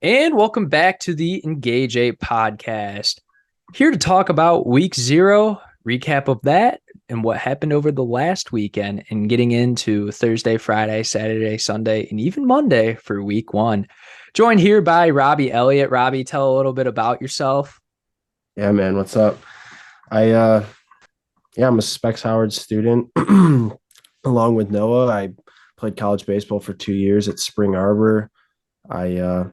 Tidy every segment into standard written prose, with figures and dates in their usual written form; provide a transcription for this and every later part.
And welcome back to the Engage 8 podcast. Here to talk about week 0, recap of that, and what happened over the last weekend, and getting into Thursday, Friday, Saturday, Sunday, and even Monday for week 1. Joined here by Robby Elliott. Robby, tell a little bit about yourself. Yeah, man, what's up? I'm a Specs Howard student. Along with Noah, I played college baseball for 2 years at Spring Arbor. I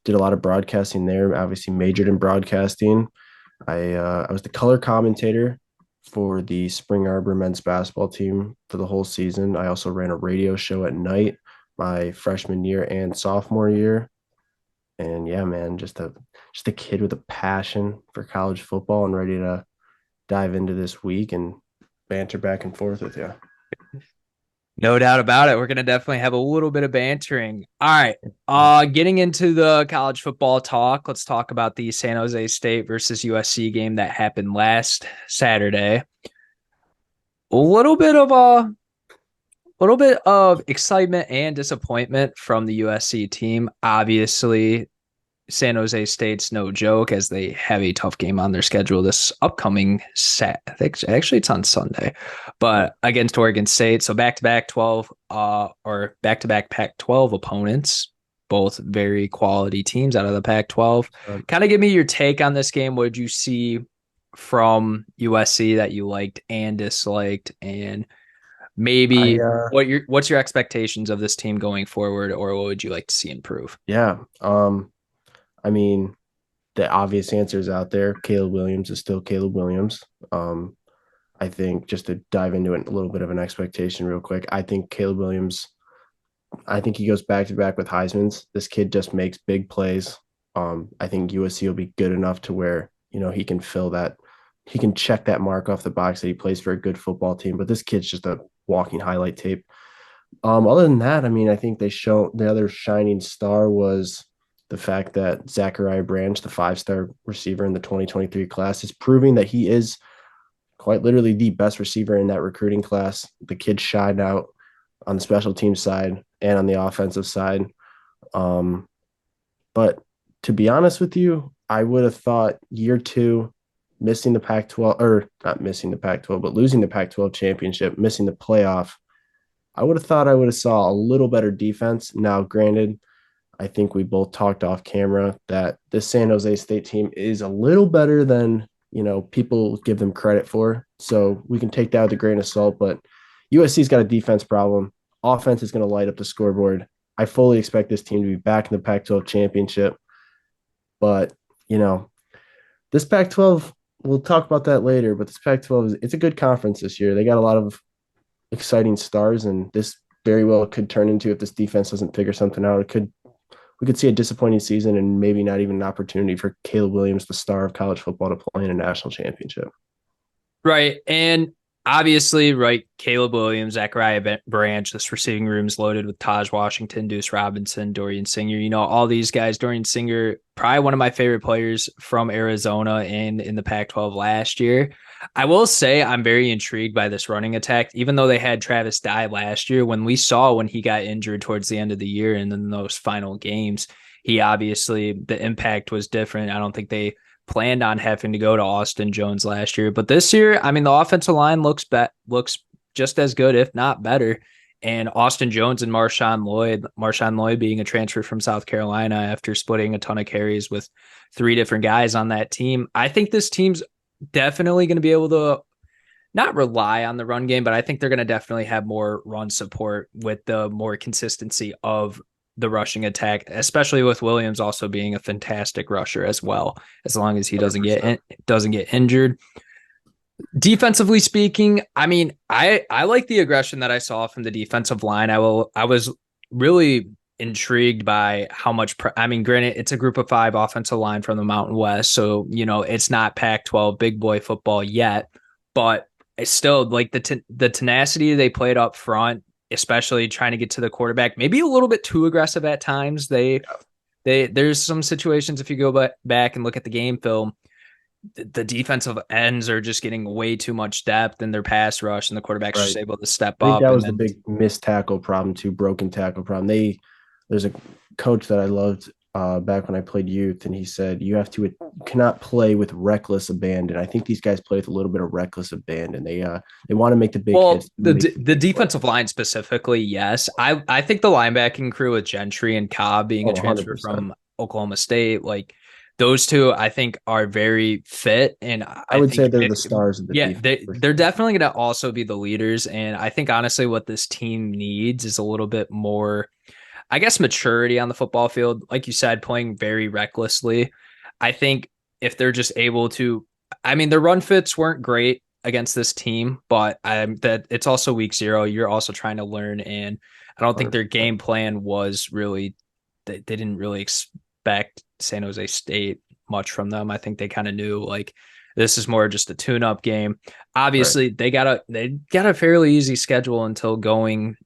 did a lot of broadcasting there. Obviously, majored in broadcasting. I was the color commentator for the Spring Arbor men's basketball team for the whole season. I also ran a radio show at night my freshman year and sophomore year. And yeah, man, just a kid with a passion for college football and ready to dive into this week and banter back and forth with you. No doubt about it. We're going to definitely have a little bit of bantering. All right. Getting into the college football talk, let's talk about the San Jose State versus USC game that happened last Saturday. A little bit of excitement and disappointment from the USC team. Obviously, San Jose State's no joke as they have a tough game on their schedule this upcoming I think actually it's on Sunday, but against Oregon State. So back-to-back 12 or back-to-back Pac-12 opponents, both very quality teams out of the Pac-12. Kind of give me your take on this game. What did you see from USC that you liked and disliked, and I maybe what's your expectations of this team going forward, or what would you like to see improve? yeah. I mean, the obvious answer is out there. Caleb Williams is still Caleb Williams. I think just to dive into it, a little bit of an expectation real quick. I think Caleb Williams, I think he goes back to back with Heisman's. This kid just makes big plays. I think USC will be good enough to where, he can fill that, he can check that mark off the box that he plays for a good football team. But this kid's just a walking highlight tape. Other than that, I mean, I think the other shining star was the fact that Zachariah Branch, the 5-star receiver in the 2023 class, is proving that he is quite literally the best receiver in that recruiting class. The kid shined out on the special team side and on the offensive side. Um, but to be honest with you, I would have thought year 2, missing the Pac-12, or not missing the Pac-12, but losing the Pac-12 championship, missing the playoff, I would have thought I would have saw a little better defense. Now, granted, I think we both talked off camera that this San Jose State team is a little better than, people give them credit for. So we can take that with a grain of salt, but USC's got a defense problem. Offense is going to light up the scoreboard. I fully expect this team to be back in the Pac-12 championship. But, this Pac-12, we'll talk about that later, but this Pac-12 it's a good conference this year. They got a lot of exciting stars, and this very well could turn into, if this defense doesn't figure something out, we could see a disappointing season and maybe not even an opportunity for Caleb Williams, the star of college football, to play in a national championship. Right. And obviously, right, Caleb Williams, Zachariah Branch, this receiving room's loaded with Taj Washington, Deuce Robinson, Dorian Singer. All these guys. Dorian Singer, probably one of my favorite players from Arizona and in the Pac-12 last year. I will say I'm very intrigued by this running attack, even though they had Travis Dye last year. When he got injured towards the end of the year and in those final games, the impact was different. I don't think they planned on having to go to Austin Jones last year. But this year, I mean, the offensive line looks just as good, if not better. And Austin Jones and Marshawn Lloyd being a transfer from South Carolina after splitting a ton of carries with 3 different guys on that team. I think this team's definitely going to be able to not rely on the run game, but I think they're going to definitely have more run support with the more consistency of the rushing attack, especially with Williams also being a fantastic rusher as well, as long as he doesn't get injured. Defensively speaking, I mean, I like the aggression that I saw from the defensive line. I was really intrigued by how much granted, it's a group of 5 offensive line from the Mountain West, so it's not Pac-12 big boy football yet, but it's still like the tenacity they played up front, especially trying to get to the quarterback, maybe a little bit too aggressive at times. There's some situations, if you go back and look at the game film, the defensive ends are just getting way too much depth in their pass rush, and the quarterback's just able to step I think up. that And was the then, big missed tackle problem too, broken tackle problem. There's a coach that I loved back when I played youth, and he said you cannot play with reckless abandon. I think these guys play with a little bit of reckless abandon. They want to make the big hits, Well, make the the big defensive plays. line specifically, yes. I think the linebacking crew with Gentry and Cobb being a Oh, transfer 100%. from Oklahoma State, like those two, I think are very fit, and I I would say think they're the stars of the yeah, defense for they're sure. definitely going to also be the leaders. And I think honestly, what this team needs is a little bit more, I guess, maturity on the football field. Like you said, playing very recklessly. I think if they're just able to, I mean, their run fits weren't great against this team, but that it's also week 0. You're also trying to learn, and I don't think their 100%. game plan was really. They didn't really expect San Jose State much from them. I think they kind of knew like this is more just a tune-up game. Right. Obviously, they got a fairly easy schedule until going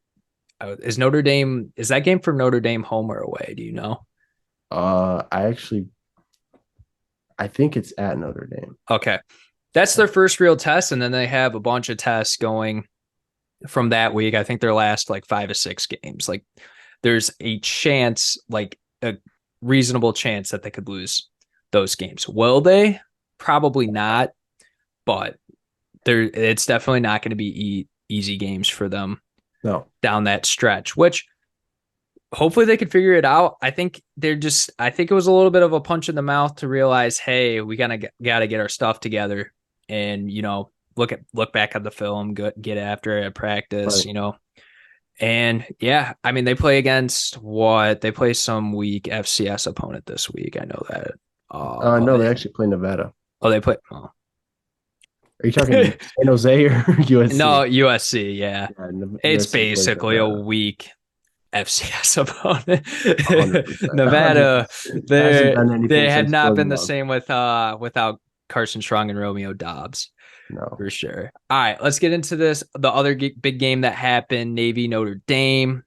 is Notre Dame, is that game for Notre Dame home or away? Do you know? I think it's at Notre Dame. Okay. That's their first real test. And then they have a bunch of tests going from that week. I think their last like 5 or 6 games. Like there's a chance, like a reasonable chance that they could lose those games. Will they? Probably not, but it's definitely not going to be easy games for them No, down that stretch, which hopefully they could figure it out. I think it was a little bit of a punch in the mouth to realize, hey, we gotta get our stuff together and, look back at the film, get after it at practice, right. And yeah, I mean, they play against what? They play some weak FCS opponent this week. I know that. No, they actually play Nevada. They play. Oh. Are you talking San Jose or No, USC? USC. Yeah, Yeah, it's USC plays basically a Nevada. weak FCS opponent. 100%. Nevada, 100%. It hasn't they been they anything have since not Jordan been the Love. same without Carson Strong and Romeo Dobbs No. for sure. All right, let's get into this. The other big game that happened, Navy Notre Dame.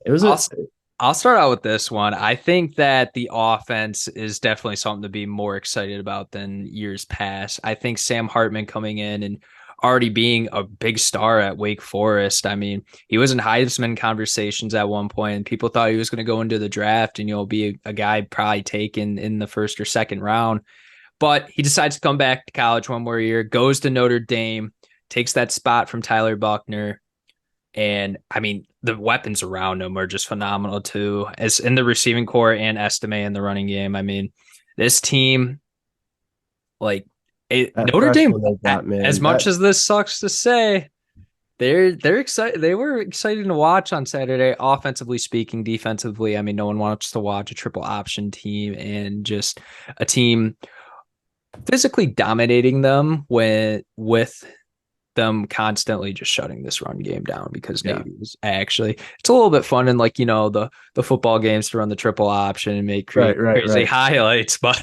It was I'll a I'll start out with this one. I think that the offense is definitely something to be more excited about than years past. I think Sam Hartman coming in and already being a big star at Wake Forest. I mean, he was in Heisman conversations at one point, and people thought he was going to go into the draft and be a guy probably taken in the first or second round. But he decides to come back to college one more year, goes to Notre Dame, takes that spot from Tyler Buckner, and I mean, the weapons around him are just phenomenal too, as in the receiving core and Estime in the running game. I mean, this team, like that Notre Dame, freshman they got, as man. much as this sucks to say, they're excited. They were exciting to watch on Saturday, offensively speaking. Defensively, I mean, no one wants to watch a triple option team and just a team physically dominating them with them constantly just shutting this run game down because Yeah. Navy is actually it's a little bit fun and like the football games to run the triple option and make Right, right, crazy right. highlights, but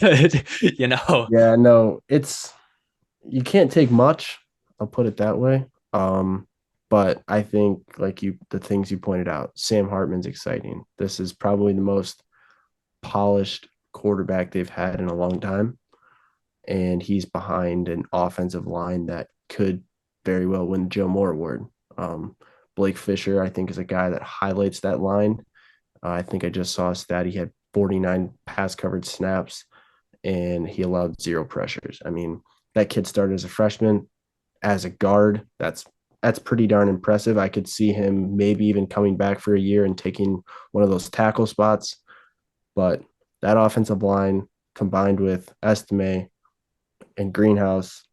Yeah, no, it's you can't take much. I'll put it that way. But I think the things you pointed out, Sam Hartman's exciting. This is probably the most polished quarterback they've had in a long time. And he's behind an offensive line that could very well win the Joe Moore Award. Um, Blake Fisher, I think, is a guy that highlights that line. I think I just saw a stat. He had 49 pass covered snaps and he allowed 0 pressures. I mean, that kid started as a freshman, as a guard. That's pretty darn impressive. I could see him maybe even coming back for a year and taking one of those tackle spots. But that offensive line combined with Estime and Greenhouse,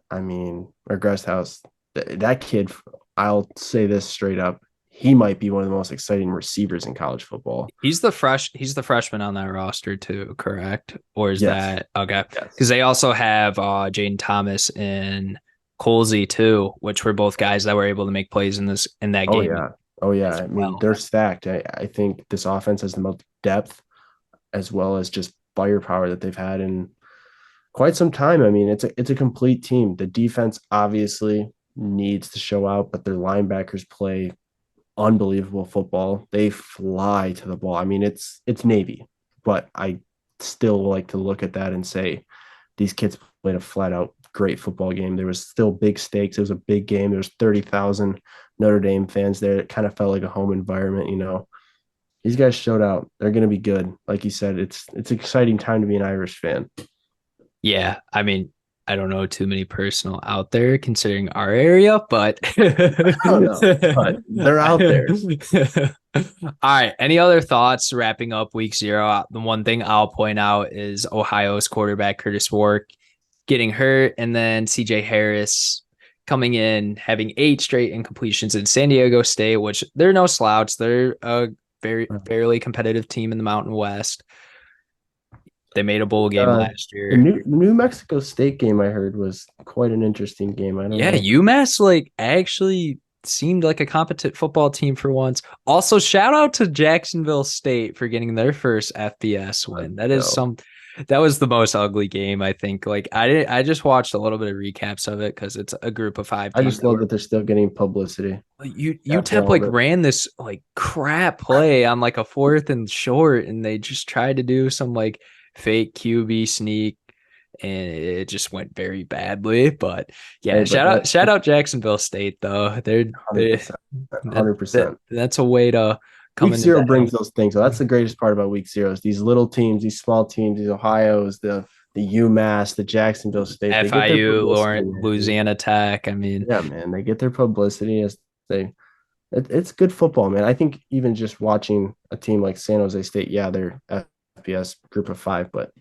I mean, or Gresthouse, that kid, I'll say this straight up, he might be one of the most exciting receivers in college football. he's the freshman on that roster too, correct? Or is Yes. that okay? Yes. Because they also have Jaden Thomas and Colsey too, which were both guys that were able to make plays in that Oh game yeah. Oh yeah. as I mean, well. they're stacked. I think this offense has the most depth as well as just firepower that they've had in quite some time. I mean, it's a complete team. The defense obviously needs to show out, but their linebackers play unbelievable football. They fly to the ball. I mean, it's Navy, but I still like to look at that and say these kids played a flat out great football game. There was still big stakes. It was a big game. There was 30,000 Notre Dame fans there. It kind of felt like a home environment, you know. These guys showed out. They're going to be good. Like you said, it's an exciting time to be an Irish fan. Yeah, I mean, I don't know too many personal out there considering our area, but I don't know, but they're out there. all right. Any other thoughts wrapping up week 0? The one thing I'll point out is Ohio's quarterback Curtis Wark getting hurt, and then CJ Harris coming in having 8 straight incompletions in San Diego State, which they're no slouch. They're a very fairly competitive team in the Mountain West. They made a bowl game Uh, last the year. New Mexico State game I heard was quite an interesting game. I don't Yeah, know. UMass like actually seemed like a competent football team for once. Also, shout out to Jacksonville State for getting their first FBS Let's win. That is go. some that was the most ugly game, I think. Like I just watched a little bit of recaps of it because it's a group of 5 I teams just that love were that they're still getting publicity like after UTEP all like the. ran this like crap play on like a 4th and short, and they just tried to do some like fake QB sneak, and it just went very badly. But Hey, yeah, but shout out Jacksonville State though. hundred percent, hundred percent. That's a way to come Week into zero the brings those things. So that's the greatest part about week zero is these little teams, these small teams, these Ohio's, the UMass, the Jacksonville State. They get their FIU, publicity, Lawrence, man. Louisiana Tech. I mean, Yeah, man, they get their publicity as they. It's good football, man. I think even just watching a team like San Jose State, yeah, they're FBS group of 5, but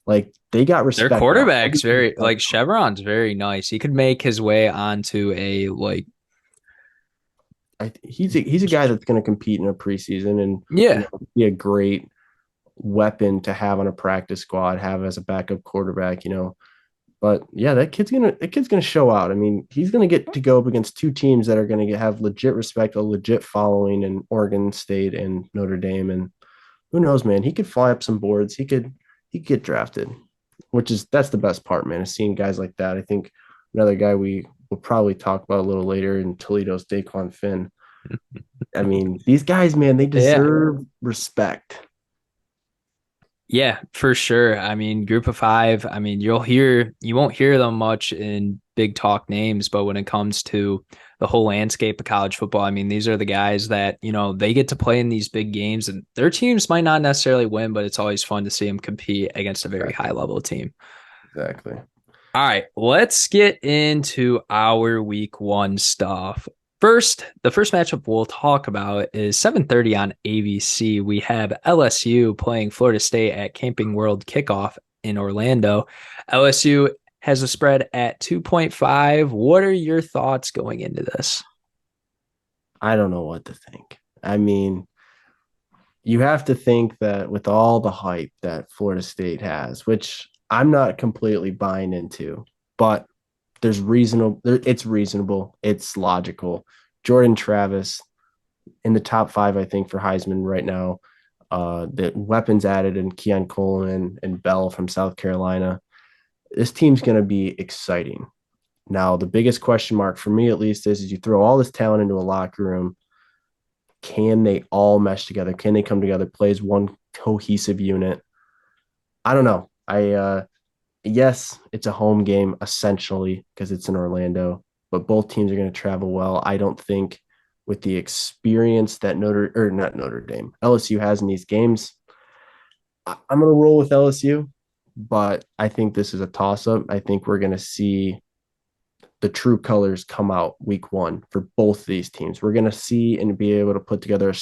like they got their respect now. I'll quarterback's give them very respect. like Chevron's very nice. He could make his way onto a like He's a guy that's going to compete in a preseason and yeah. be a great weapon to have on a practice squad, have as a backup quarterback. But yeah, that kid's gonna show out. I mean, he's gonna get to go up against 2 teams that are gonna have legit respect, a legit following in Oregon State and Notre Dame. And who knows, man? He could fly up some boards. He could get drafted, that's the best part, man. Is seeing guys like that. I think another guy we will probably talk about a little later in Toledo's Daquan Finn. I mean, these guys, man, they Yeah. deserve respect. Yeah, for sure. I mean, group of 5, I mean, you won't hear them much in big talk names, but when it comes to the whole landscape of college football, I mean, these are the guys that, they get to play in these big games, and their teams might not necessarily win, but it's always fun to see them compete against a very high Exactly. level team. Exactly. All right, let's get into our week 1 stuff. The first matchup we'll talk about is 7:30 on ABC. We have LSU playing Florida State at Camping World Kickoff in Orlando. LSU has a spread at 2.5. What are your thoughts going into this? I don't know what to think. I mean, you have to think that with all the hype that Florida State has, which I'm not completely buying into, but it's reasonable, it's logical. Jordan Travis in the top 5, I think, for Heisman right now. The weapons added in Keon Coleman and Bell from South Carolina. This team's going to be exciting. Now, the biggest question mark for me, at least, is you throw all this talent into a locker room. Can they all mesh together? Can they come together, play as one cohesive unit? I don't know. Yes, it's a home game essentially because it's in Orlando, but both teams are going to travel well. I don't think with the experience that not Notre Dame, LSU has in these games, I'm going to roll with LSU, but I think this is a toss up. I think we're going to see the true colors come out week 1 for both these teams. We're going to see and be able to put together a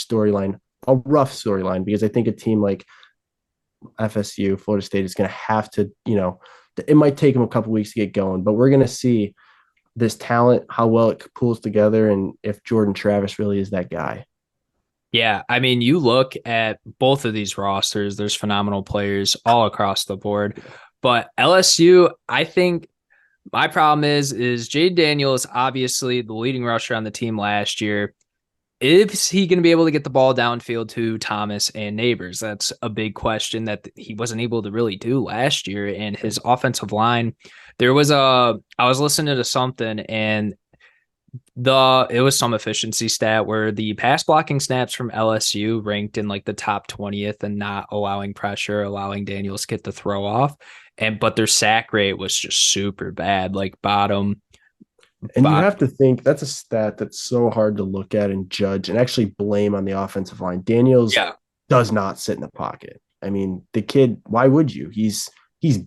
rough storyline, because I think a team like FSU, Florida State is going to have to, it might take them a couple weeks to get going, but we're going to see this talent, how well it pulls together, and if Jordan Travis really is that guy. Yeah, I mean, you look at both of these rosters, there's phenomenal players all across the board. But LSU, I think my problem is Jade Daniels, obviously the leading rusher on the team last year. Is he going to be able to get the ball downfield to Thomas and Neighbors? That's a big question that he wasn't able to really do last year. And his offensive line, I was listening to something, and it was some efficiency stat where the pass blocking snaps from LSU ranked in like the top 20th and not allowing pressure, allowing Daniels to get the throw off. But their sack rate was just super bad, like bottom. And you have to think that's a stat that's so hard to look at and judge and actually blame on the offensive line. Daniels Yeah. does not sit in the pocket. I mean, the kid, why would you? He's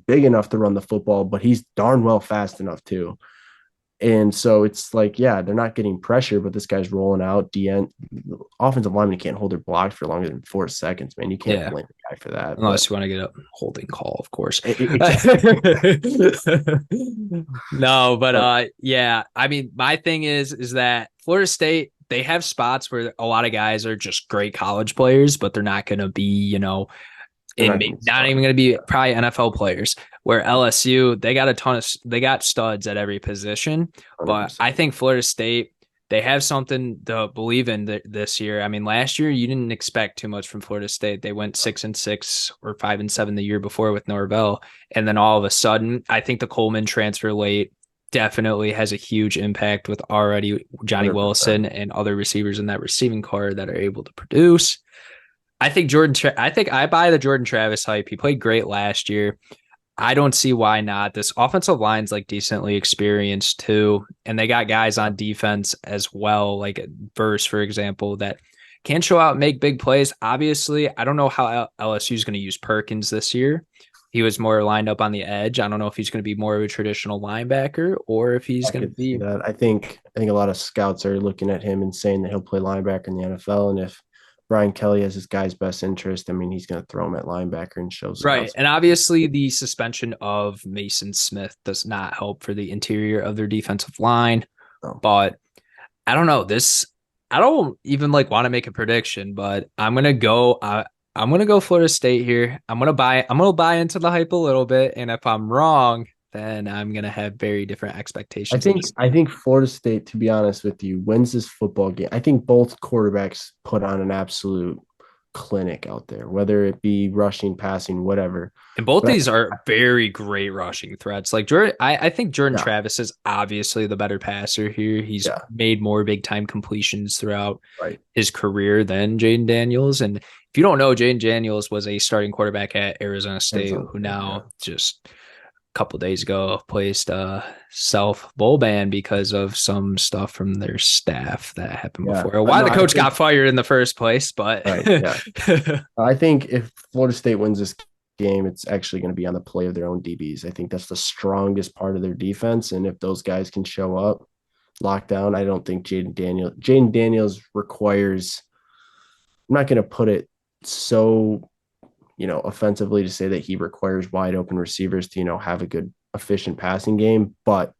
big enough to run the football, but he's darn well fast enough too. And so it's like, yeah, they're not getting pressure, but this guy's rolling out. DN offensive lineman can't hold their block for longer than 4 seconds, man. You can't Yeah. blame the guy for that. But Unless you want to get a holding call, of course. exactly. No, but But yeah. I mean, my thing is that Florida State, they have spots where a lot of guys are just great college players, but they're not going to be, they're not going to not start. even going to be probably NFL players. Where LSU, they got they got studs at every position. But 100%. I think Florida State, they have something to believe in this year. I mean, last year you didn't expect too much from Florida State. They went 6-6 or 5-7 the year before with Norvell, and then all of a sudden, I think the Coleman transfer late definitely has a huge impact with already Johnny 100%. Wilson and other receivers in that receiving core that are able to produce. I think I buy the Jordan Travis hype. He played great last year. I don't see why not. This offensive line's like decently experienced too, and they got guys on defense as well, like Verse, for example, that can show out and make big plays. Obviously, I don't know how LSU is going to use Perkins this year. He was more lined up on the edge. I don't know if he's going to be more of a traditional linebacker or if he's I going to could see be that. I think a lot of scouts are looking at him and saying that he'll play linebacker in the NFL. And if Brian Kelly has his guy's best interest, I mean, he's going to throw him at linebacker and show right. scouts. And obviously, the suspension of Mason Smith does not help for the interior of their defensive line. So, But I don't know. I don't even like want to make a prediction, but I'm gonna go. I'm gonna go Florida State here. I'm gonna buy into the hype a little bit, and if I'm wrong, then I'm gonna have very different I expectations of think this I game. think Florida State, to be honest with you, wins this football game. I think both quarterbacks put on an absolute clinic out there, whether it be rushing, passing, whatever. And both But these are very great rushing threats. Like Jordan, I think Jordan yeah, Travis is obviously the better passer here. He's yeah, made more big time completions throughout right. his career than Jaden Daniels. And if you don't know, Jaden Daniels was a starting quarterback at Arizona State, Arizona who State, yeah. now just a couple days ago placed a self bowl ban because of some stuff from their staff that happened Yeah. before. Why No, the I coach think got fired in the first place, but right. Yeah. I think if Florida State wins this game, it's actually going to be on the play of their own DBs. I think that's the strongest part of their defense. And if those guys can show up, lock down, I don't think Jaden Daniels requires, I'm not going to put it so, offensively to say that he requires wide open receivers to, have a good, efficient passing game, but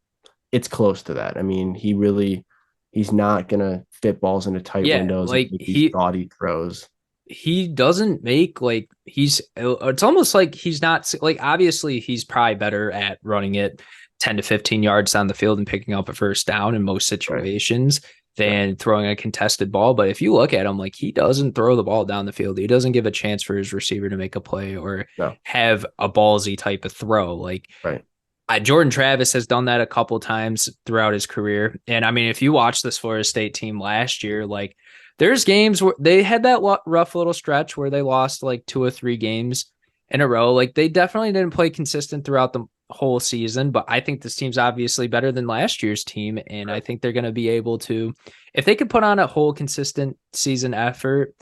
it's close to that. I mean, he's not going to fit balls into tight yeah, windows and like make these gaudy throws. he doesn't make like it's almost like he's not like obviously he's probably better at running it 10 to 15 yards down the field and picking up a first down in most Right. situations Yeah. than throwing a contested ball. But if you look at him, like he doesn't throw the ball down the field. He doesn't give a chance for his receiver to make a play or No. have a ballsy type of throw. Like Right. Jordan Travis has done that a couple times throughout his career. And I mean, if you watch this Florida State team last year, like there's games where they had that rough little stretch where they lost like 2 or 3 games in a row. Like they definitely didn't play consistent throughout the whole season, but I think this team's obviously better than last year's team. And I Right. think they're going to be able to, if they could put on a whole consistent season effort,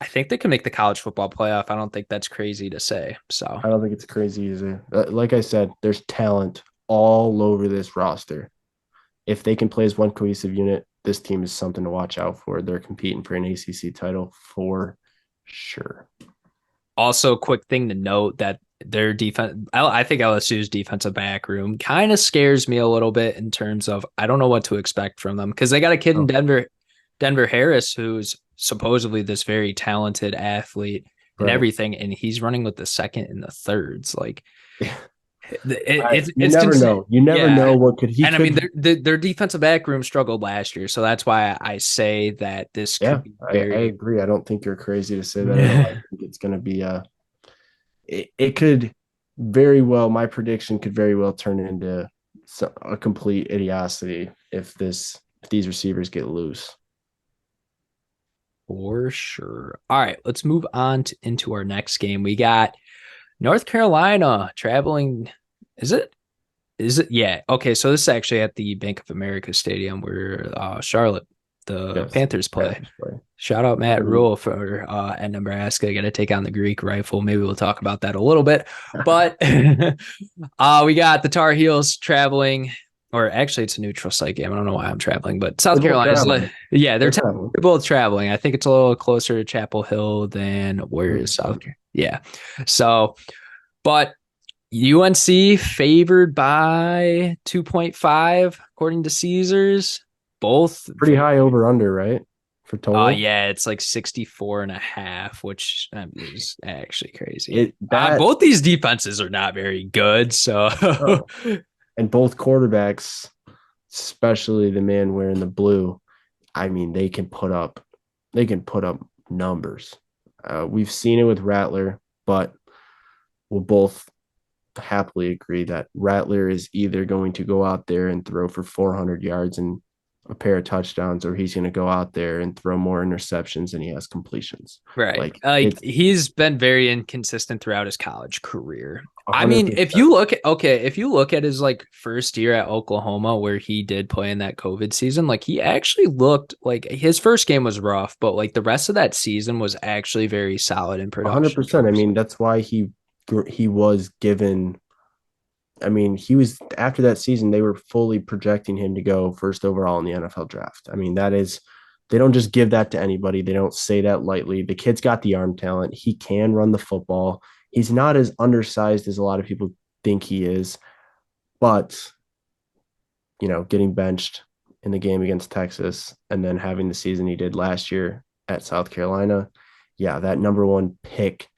I think they can make the college football playoff. I don't think that's crazy to say. So I don't think it's crazy either. Like I said, there's talent all over this roster. If they can play as one cohesive unit, this team is something to watch out for. They're competing for an ACC title for sure. also, quick thing to note that their defense, I think LSU's defensive back room kind of scares me a little bit in terms of I don't know what to expect from them because they got a kid in Oh, Denver Harris, who's supposedly this very talented athlete and right. everything, and he's running with the second and the thirds. Like You it's never insane. know. You never Yeah, know what could he and I mean could. their defensive back room struggled last year, so that's why I say that this Yeah, could be I very. agree. I don't think you're crazy to say that at all. I think it's going to be it could very well. My prediction could very well turn into a complete idiocity if these receivers get loose. For sure. All right, let's move on into our next game. We got North Carolina traveling. Is it? Is it? Yeah. Okay. So this is actually at the Bank of America Stadium where Charlotte the Yes, Panthers play. Panthers play. Shout out Matt And Rule for at Nebraska. Going to take on the Greek rifle. Maybe we'll talk about that a little bit. But we got the Tar Heels traveling, or actually it's a neutral site game. I don't know why I'm traveling, but South they're both Carolina's traveling. yeah, They're traveling. they're both traveling. I think it's a little closer to Chapel Hill than where is South Carolina? Yeah. So, but UNC favored by 2.5 according to Caesars. Both Pretty high over under, right? For total. yeah, it's like 64 and a half, which is actually crazy. It that Both these defenses are not very good. So, oh, and both quarterbacks, especially the man wearing the blue, I mean, they can put up numbers. We've seen it with Rattler, but we'll both happily agree that Rattler is either going to go out there and throw for 400 yards and a pair of touchdowns, or he's going to go out there and throw more interceptions than he has completions. right. Like Like it's he's been very inconsistent throughout his college career. I mean, 100%. if you look at his like first year at Oklahoma where he did play in that COVID season, like he actually looked like his first game was rough, but like the rest of that season was actually very solid in production. 100%. I mean, that's why he was given. I mean, he was after that season, they were fully projecting him to go first overall in the NFL draft. I mean, that is, they don't just give that to anybody. They don't say that lightly. The kid's got the arm talent. He can run the football. He's not as undersized as a lot of people think he is, but getting benched in the game against Texas and then having the season he did last year at South Carolina, yeah, that number one pick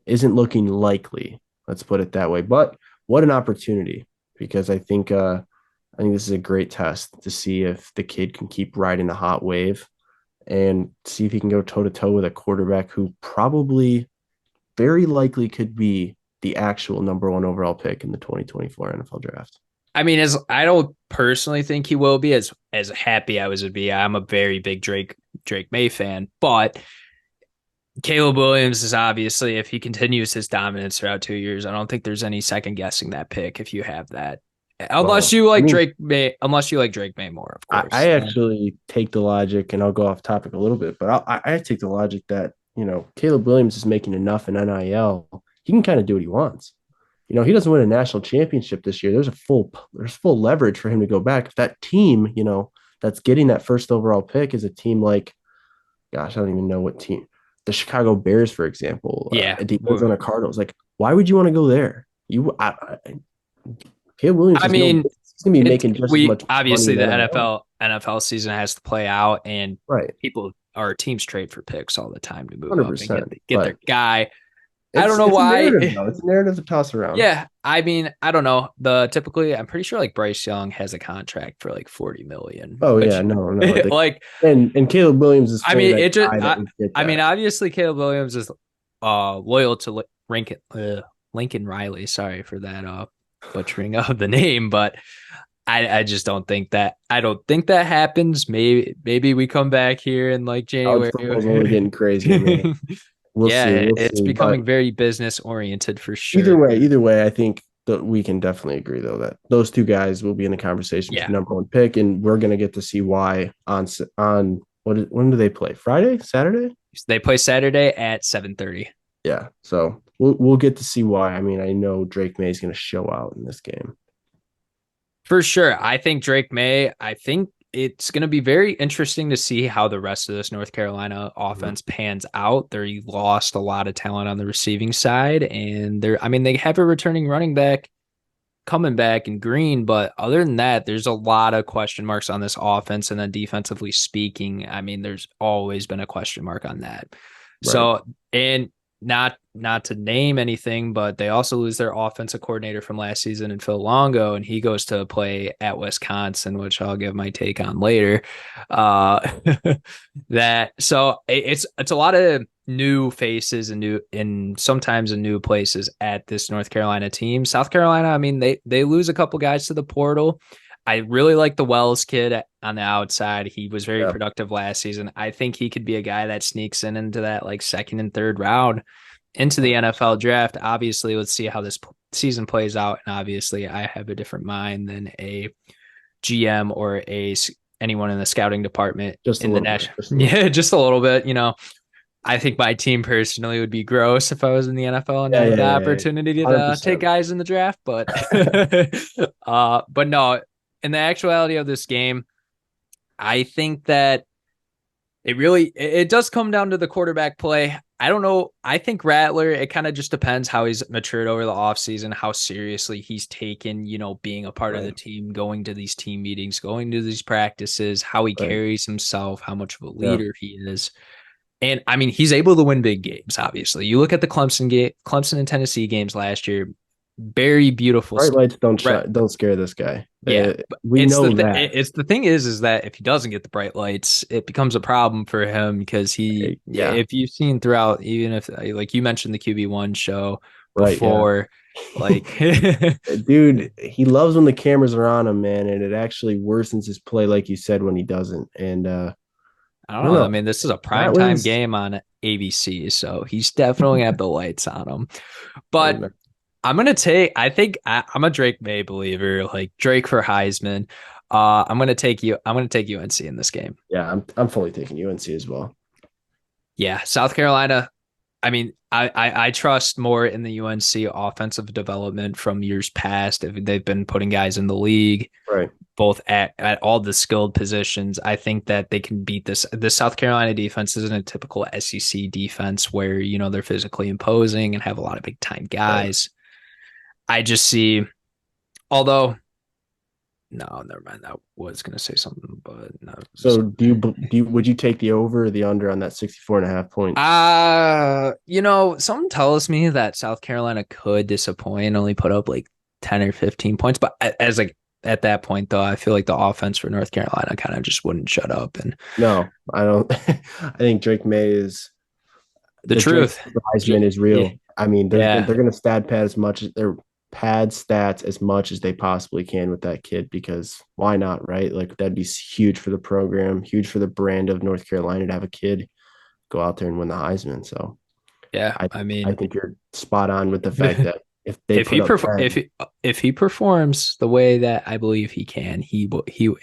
isn't looking likely. Let's put it that way. But what an opportunity, because I think this is a great test to see if the kid can keep riding the hot wave and see if he can go toe to toe with a quarterback who probably very likely could be the actual number one overall pick in the 2024 NFL draft. I mean, as I don't personally think he will be as happy I was to be. I'm a very big Drake May fan, but Caleb Williams is obviously, if he continues his dominance throughout 2 years, I don't think there's any second guessing that pick if you have that. Unless Well, you I like mean, Unless you like Drake May more, of I course. actually take the logic, and I'll go off topic a little bit, but I take the logic that, Caleb Williams is making enough in NIL. He can kind of do what he wants. He doesn't win a national championship this year. There's full leverage for him to go back. If that team, that's getting that first overall pick is a team like, gosh, I don't even know what team, the Chicago Bears, for example, Yeah. the Arizona Cardinals. Like, why would you want to go there? Caleb Williams I is no, mean, he's gonna be making just as we much money obviously in the NIL. NFL season has to play out, and Right, people our teams trade for picks all the time to move up and 100%. get But their guy. I don't it's know it's a why. narrative though. It's a narrative to toss around. Yeah, I mean, I don't know. I'm pretty sure like Bryce Young has a contract for like 40 million, Oh yeah, which no. like And Caleb Williams is I fully mean, that guy that would get I mean, that. obviously Caleb Williams is loyal to Lincoln Riley. Sorry for that butchering of the name, but I just don't think that happens. Maybe we come back here in like College January. football is only getting crazier, man. We'll see. Yeah, We'll it's see. But becoming very business oriented for either sure. way, either way, I think that we can definitely agree though that those two guys will be in the conversation for Yeah. the number one pick, and we're gonna get to see why on when do they play? Friday, Saturday? They play Saturday at 7:30. Yeah. So we'll get to see why. I mean, I know Drake May is gonna show out in this game. For sure. I think Drake May, I think it's going to be very interesting to see how the rest of this North Carolina offense pans out. They lost a lot of talent on the receiving side, and they have a returning running back coming back in Green, but other than that, there's a lot of question marks on this offense. And then defensively speaking, I mean, there's always been a question mark on that. Right. So, and not to name anything, but they also lose their offensive coordinator from last season in Phil Longo, and he goes to play at Wisconsin, which I'll give my take on later. That so it's a lot of new faces and sometimes in new places at this North Carolina team. South Carolina, I mean, they lose a couple guys to the portal. I really like the Wells kid on the outside. He was very productive last season. I think he could be a guy that sneaks into that like second and third round into the NFL draft. Obviously, let's see how this season plays out. And obviously, I have a different mind than a GM or a anyone in the scouting department Just a in the little bit. national. Just a little Yeah, bit. just a little bit. I think my team personally would be gross if I was in the NFL and Yeah, had yeah, the yeah, yeah. opportunity to take 100%. guys in the draft. But, but no, in the actuality of this game, I think that it does come down to the quarterback play. I don't know. I think Rattler, it kind of just depends how he's matured over the offseason, how seriously he's taken, being a part of the Right. team, going to these team meetings, going to these practices, how he Right. carries himself, how much of a Yeah. leader he is. And I mean, he's able to win big games, obviously. You look at the Clemson and Tennessee games last year, very beautiful. Bright lights don't Right. shine, don't scare this guy. Yeah, but We know that. it's the thing is that if he doesn't get the bright lights, it becomes a problem for him because Yeah. if you've seen throughout, even if like you mentioned the QB1 show Right. Yeah. before, like I Dude, he loves when the cameras are on him, man, and it actually worsens his play, like you said, when he doesn't. And I don't don't know. I know. mean, this is a primetime Rattlers. game on ABC, so he's definitely have the lights on him. Hey, But man. I think I'm a Drake May believer, like Drake for Heisman. I'm gonna take UNC in this game. Yeah, I'm fully taking UNC as well. Yeah, South Carolina. I mean, I trust more in the UNC offensive development from years past. If they've been putting guys in the league, Right. both at all the skilled positions. I think that they can beat this. The South Carolina defense isn't a typical SEC defense where, they're physically imposing and have a lot of big time Right. guys. I just see, although, no, never mind. I was going to say something, but no. So would you take the over or the under on that 64.5 points? Something tells me that South Carolina could disappoint and only put up like 10 or 15 points. But as like at that point, though, I feel like the offense for North Carolina kind of just wouldn't shut up. And No, I don't. I think Drake May is the the Drake truth, Heisman is yeah, real. I mean, yeah, they're gonna stat pad as much as they're pad stats as much as they possibly can with that kid because why not, right? Like that'd be huge for the program, huge for the brand of North Carolina to have a kid go out there and win the Heisman. So yeah. I I I mean, think you're spot on with the fact that if they if put he up perf- 10, if he performs the way that I believe he can, he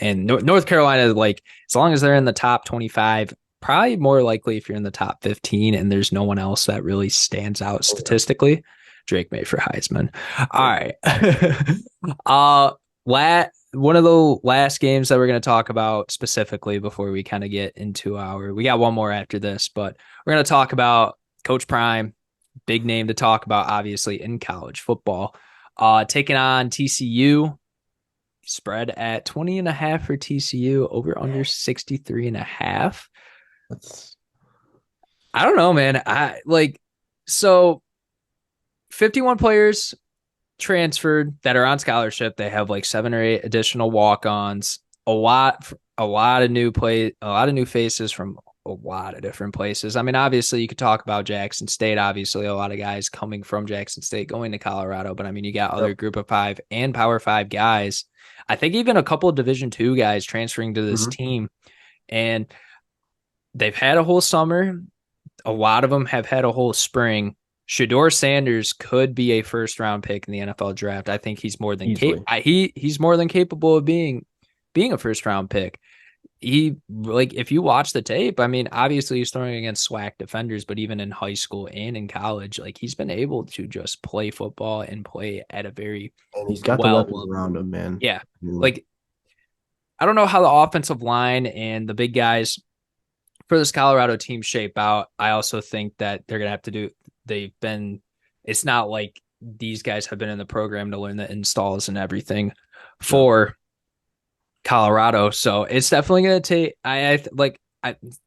and North Carolina, like as long as they're in the top 25, probably more likely if you're in the top 15 and there's no one else that really stands out oh yeah, statistically, Drake May for Heisman. All Drake. right. One of the last games that we're going to talk about specifically before we kind of get into we got one more after this, but we're going to talk about Coach Prime, big name to talk about, obviously, in college football. Taking on TCU, spread at 20.5 for TCU, over under 63.5. That's I don't know, man. So 51 players transferred that are on scholarship. They have like 7 or 8 additional walk-ons. A lot of new faces from a lot of different places. I mean, obviously you could talk about Jackson State, obviously a lot of guys coming from Jackson State going to Colorado, but I mean, you got yep. other group of 5 and Power 5 guys. I think even a couple of Division 2 guys transferring to this Mm-hmm. team, and they've had a whole summer. A lot of them have had a whole spring. Shedeur Sanders could be a first round pick in the NFL draft. I think he's more than Easily. he's more than capable of being a first round pick. He like if you watch the tape, I mean, obviously he's throwing against SWAC defenders, but even in high school and in college, like he's been able to just play football and play at a very And he's got the well weapons level. around him, man. Yeah. I mean, Like I don't know how the offensive line and the big guys for this Colorado team shape out. I also think that they're gonna have to do. They've been. It's not like these guys have been in the program to learn the installs and everything no. for Colorado. So it's definitely gonna take. I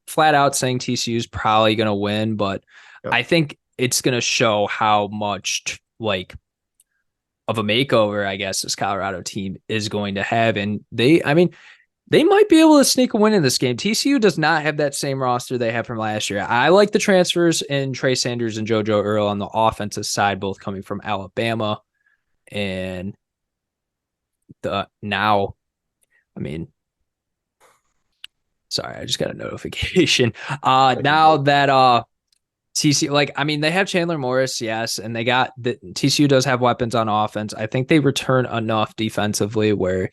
flat out saying TCU is probably gonna win, but Yep. I think it's gonna show how much like of a makeover I guess this Colorado team is going to have, and I mean, they might be able to sneak a win in this game. TCU does not have that same roster they had from last year. I like the transfers in Trey Sanders and JoJo Earl on the offensive side, both coming from Alabama. And I mean, sorry, I just got a notification. Now that TCU, like, I mean, they have Chandler Morris, yes, and TCU does have weapons on offense. I think they return enough defensively where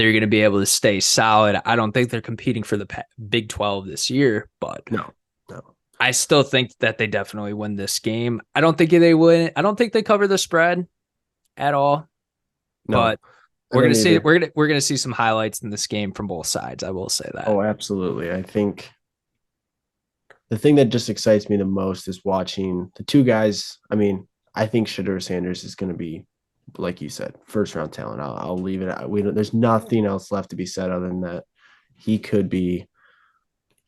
they're going to be able to stay solid. I don't think they're competing for the Big 12 this year, but No, no, I still think that they definitely win this game. I don't think they win. I don't think they cover the spread at all, no. but I don't either. we're gonna see some highlights in this game from both sides. I will say that. Oh, absolutely. I think the thing that just excites me the most is watching the two guys. I mean, I think Shedeur Sanders is going to be, like you said, first round talent. I'll leave it. There's nothing else left to be said other than that. He could be.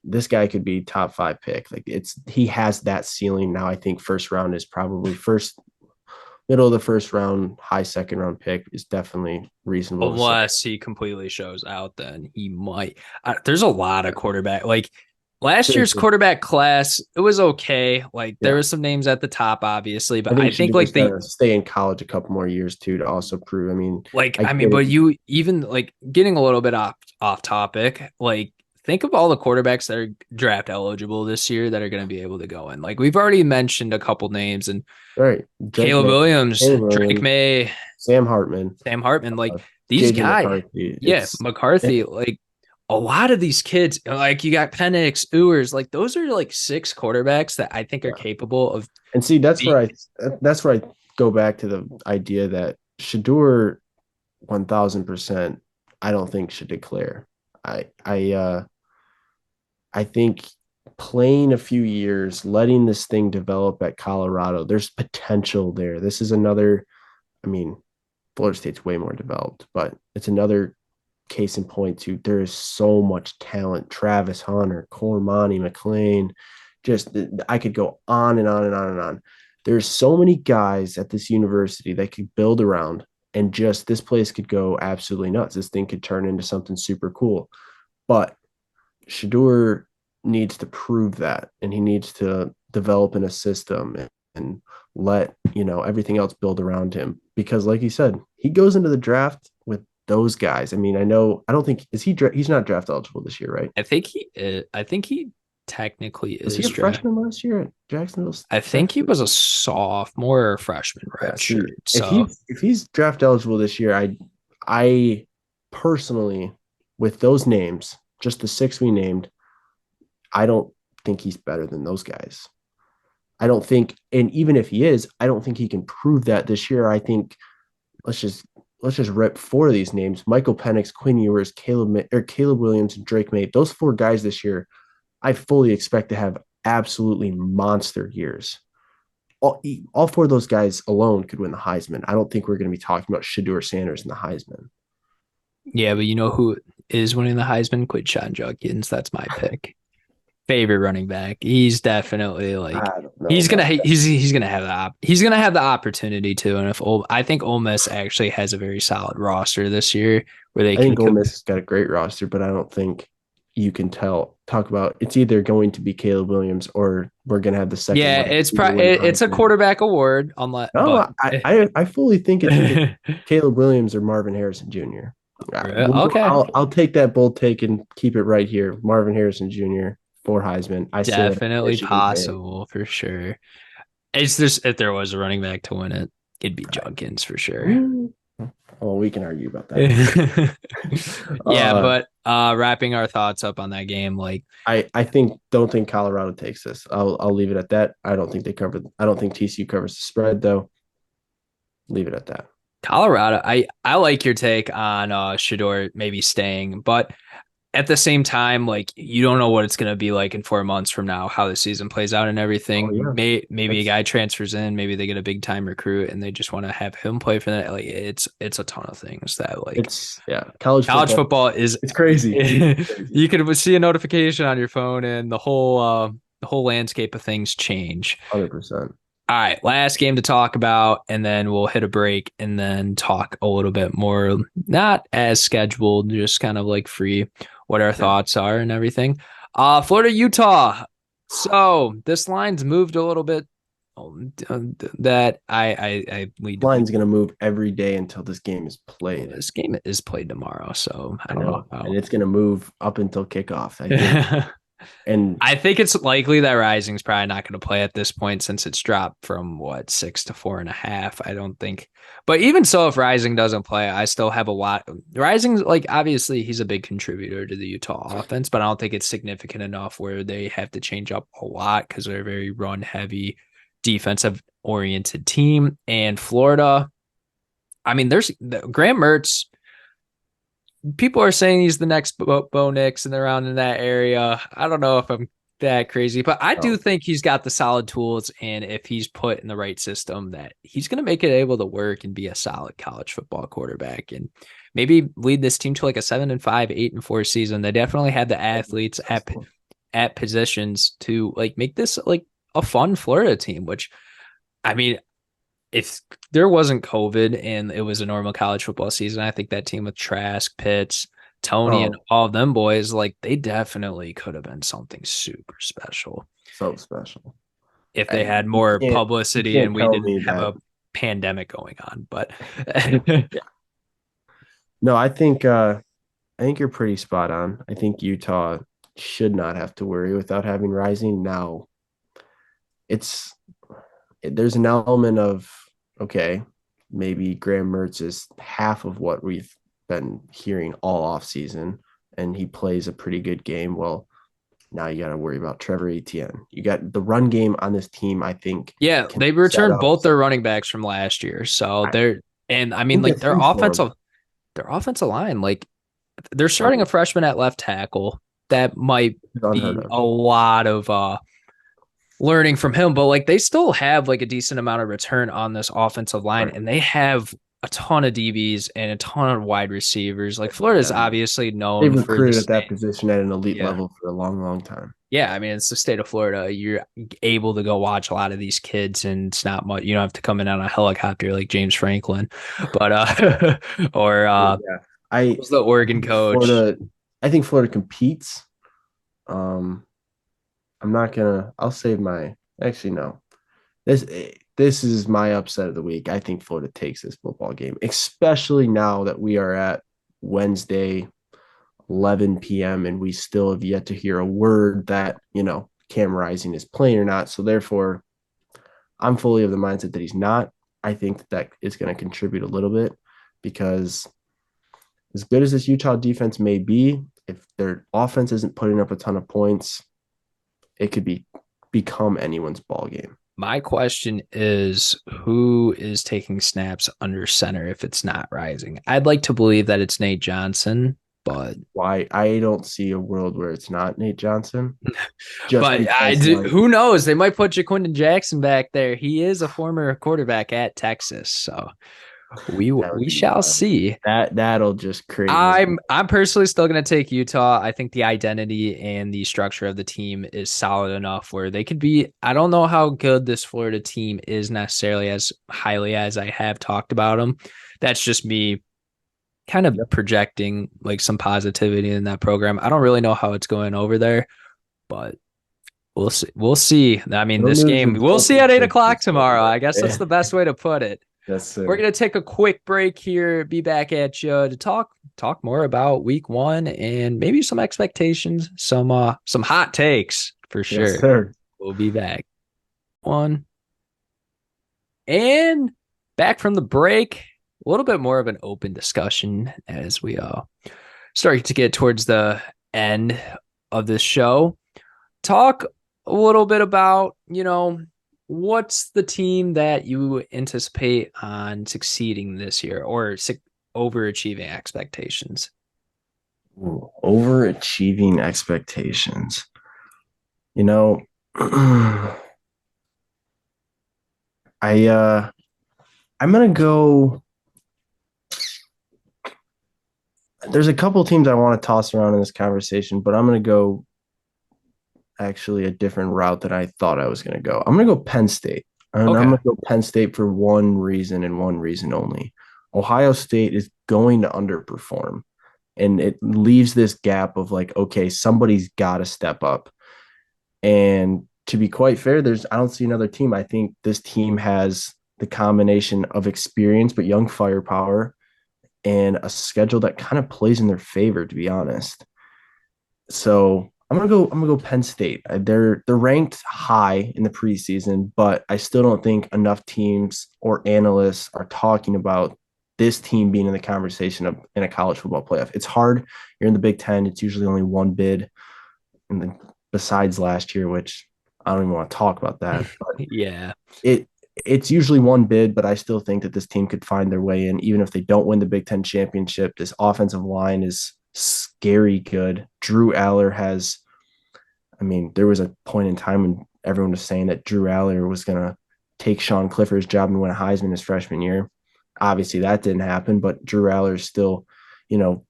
This guy could be top 5 pick. Like he has that ceiling now. I think first round is probably first, middle of the first round, high second round pick is definitely reasonable to say. Unless he completely shows out, then he might. There's a lot of quarterback. Like last year's Seriously, quarterback class, it was okay. Like there yeah. were some names at the top, obviously, I but think I he should think just gotta stay in college a couple more years too to also prove. I mean, I get but it. you even like getting a little bit off topic. Like think of all the quarterbacks that are draft eligible this year that are going to be able to go in. Like we've already mentioned a couple names and All right, Drake Caleb May, Williams, Caleb Drake Williams, May, Sam Hartman, Sam Hartman, like uh, these JJ guys, McCarthy. yeah, McCarthy, like a lot of these kids, like you got Penix, Ewers, like those are like 6 quarterbacks that I think are Yeah. capable of And see, being. that's where I go back to the idea that Shador 1000%. I don't think should declare. I I uh I think playing a few years, letting this thing develop at Colorado, there's potential there. This is another. I mean, Florida State's way more developed, but it's another case in point to there is so much talent. Travis Hunter, Cormani, McLean, just I could go on and on and on and on. There's so many guys at this university that could build around, and just this place could go absolutely nuts. This thing could turn into something super cool. But Shador needs to prove that, and he needs to develop in a system and let everything else build around him. Because, like you said, he goes into the draft with those guys. I mean, I don't think is he he's not draft eligible this year, right? I think he is, I think he technically Was he is a draft. freshman last year at Jacksonville? I think he was a sophomore or freshman Yeah. red See, shirt. So if he's draft eligible this year, I personally, with those names, just the 6 we named, I don't think he's better than those guys. I don't think, and even if he is, I don't think he can prove that this year. I think let's just let's just rip 4 of these names: Michael Penix, Quinn Ewers, Caleb Williams, and Drake May. Those 4 guys this year, I fully expect to have absolutely monster years. All 4 of those guys alone could win the Heisman. I don't think we're going to be talking about Shedeur Sanders and the Heisman. yeah, but you know who is winning the Heisman? Quinshon Judkins. That's my pick. Favorite running back. He's definitely I like don't know about that. he's gonna have he's gonna have the opportunity to. And if I think Ole Miss actually has a very solid roster this year where they I can think Ole Miss has got a great roster, but I don't think you can talk about it's either going to be Caleb Williams or we're going to have the second yeah, wide it's receiver win the it's a Heisman. quarterback award unless but No, I fully think it's either Caleb Williams or Marvin Harrison Jr. okay. I'll take that bold take and keep it right here. Marvin Harrison Jr. for Heisman. I say that Definitely Michigan fan. possible for sure. It's just if there was a running back to win it, it'd be Judkins for sure. Well, we can argue about that. Yeah, uh, but wrapping our thoughts up on that game, like I don't think Colorado takes this. I'll leave it at that. I don't think they cover. I don't think TCU covers the spread though. Leave it at that. Colorado, I like your take on Shador maybe staying, but at the same time, like you don't know what it's gonna be like in 4 months from now, how the season plays out and Oh everything. yeah, Maybe a that's guy transfers in, maybe they get a big time recruit and they just want to have him play for that. Like it's a ton of things that like it's yeah. College college football. football is It's crazy. It's crazy. you could see a notification on your phone and the whole landscape of things change. 100%. All right, last game to talk about, and then we'll hit a break and then talk a little bit more, not as scheduled, just kind of like free, what our Yeah. thoughts are and everything. Florida, Utah. So this line's moved a little bit. That I lead to believe Line's gonna move every day until this game is played. this game is played tomorrow, so I I don't know know, and how. it's gonna move up until kickoff. I think And I think it's likely that Rising's probably not going to play at this point since it's dropped from what 6 to 4.5. I don't think, but even so, if Rising doesn't play, I still have a lot. Rising's like obviously he's a big contributor to the Utah offense, but I don't think it's significant enough where they have to change up a lot because they're a very run heavy, defensive oriented team. And Florida, I mean, there's Graham Mertz. People are saying he's the next Bo Nix and around in that area. I don't know if I'm that crazy, but I do oh, think he's got the solid tools. And if he's put in the right system, that he's going to make it able to work and be a solid college football quarterback and maybe lead this team to like a 7-5, 8-4 season. They definitely have the athletes at positions to like make this like a fun Florida team, which I mean, if there wasn't COVID and it was a normal college football season, I think that team with Trask, Pitts, Tony, and oh, all of them boys, like they definitely could have been something super special so special. if they And had more you publicity can't and we tell didn't me have that. a pandemic going on. But No, I think you're pretty spot on. I think Utah should not have to worry without having Rising. Now, it's there's an element of okay, maybe Graham Mertz is half of what we've been hearing all off season, and he plays a pretty good game. Well, now you got to worry about Trevor Etienne. You got the run game on this team. I think yeah, can they set returned up. both their running backs from last year. So I they're and I mean think they're like through for him. their offensive line, like they're I starting a mean, freshman at left tackle. That might it's unheard be of. a lot of learning from him, but like they still have like a decent amount of return on this offensive line, Right. and they have a ton of DBs and a ton of wide receivers. Like Florida's Yeah, obviously they've known for the recruited at that state. position at an elite Yeah. level for a long, long time. Yeah, I mean it's the state of Florida. You're able to go watch a lot of these kids, and it's not much. You don't have to come in on a helicopter like James Franklin, but or Yeah, I was the Oregon coach? Florida. I think Florida competes. Um, I'm not gonna. I'll save my. Actually, no. This this is my upset of the week. I think Florida takes this football game, especially now that we are at Wednesday, 11 p.m. and we still have yet to hear a word that Cam Rising is playing or not. So therefore, I'm fully of the mindset that he's not. I think that is going to contribute a little bit because as good as this Utah defense may be, if their offense isn't putting up a ton of points, it could become anyone's ball game. My question is who is taking snaps under center if it's not Rising? I'd like to believe that it's Nate Johnson, but Why I don't see a world where it's not Nate Johnson, just I because do. like Who knows? They might put Jaquindon Jackson back there. He is a former quarterback at Texas, so that would we be shall wild. see. That'll just create more. I'm personally still going to take Utah. I think the identity and the structure of the team is solid enough where they could be. I don't know how good this Florida team is necessarily as highly as I have talked about them. That's just me kind of Yep. projecting like some positivity in that program. I don't really know how it's going over there, but we'll see. We'll see. I mean, No this news game we'll until see at 8 o'clock consensus, so tomorrow. I guess that's yeah. the best way to put it. Yes, We're sir. gonna take a quick break here, be back at you to talk more about week one and maybe some expectations, some hot takes for Yes, sure. sir. We'll be back. One and back from the break. A little bit more of an open discussion as we start to get towards the end of this show. Talk a little bit about, what's the team that you anticipate on succeeding this year or overachieving expectations? Ooh, overachieving expectations. You know, I I'm gonna go. There's a couple teams I want to toss around in this conversation, but I'm gonna go actually a different route than I thought I was gonna go. I'm gonna go Penn State. And I'm Okay. gonna go Penn State for one reason and one reason only. Ohio State is going to underperform. And it leaves this gap of like, okay, somebody's got to step up. And to be quite fair, I don't see another team. I think this team has the combination of experience but young firepower and a schedule that kind of plays in their favor, to be honest. So I'm gonna go Penn State. They're ranked high in the preseason, but I still don't think enough teams or analysts are talking about this team being in the conversation of in a college football playoff. It's hard. You're in the Big Ten. It's usually only one bid, and then besides last year, which I don't even want to talk about that. But Yeah. it it's usually one bid, but I still think that this team could find their way in, even if they don't win the Big Ten championship. This offensive line is scary good. Drew Aller has, I mean, there was a point in time when everyone was saying that Drew Aller was going to take Sean Clifford's job and win a Heisman his freshman year. Obviously, that didn't happen, but Drew Aller is still,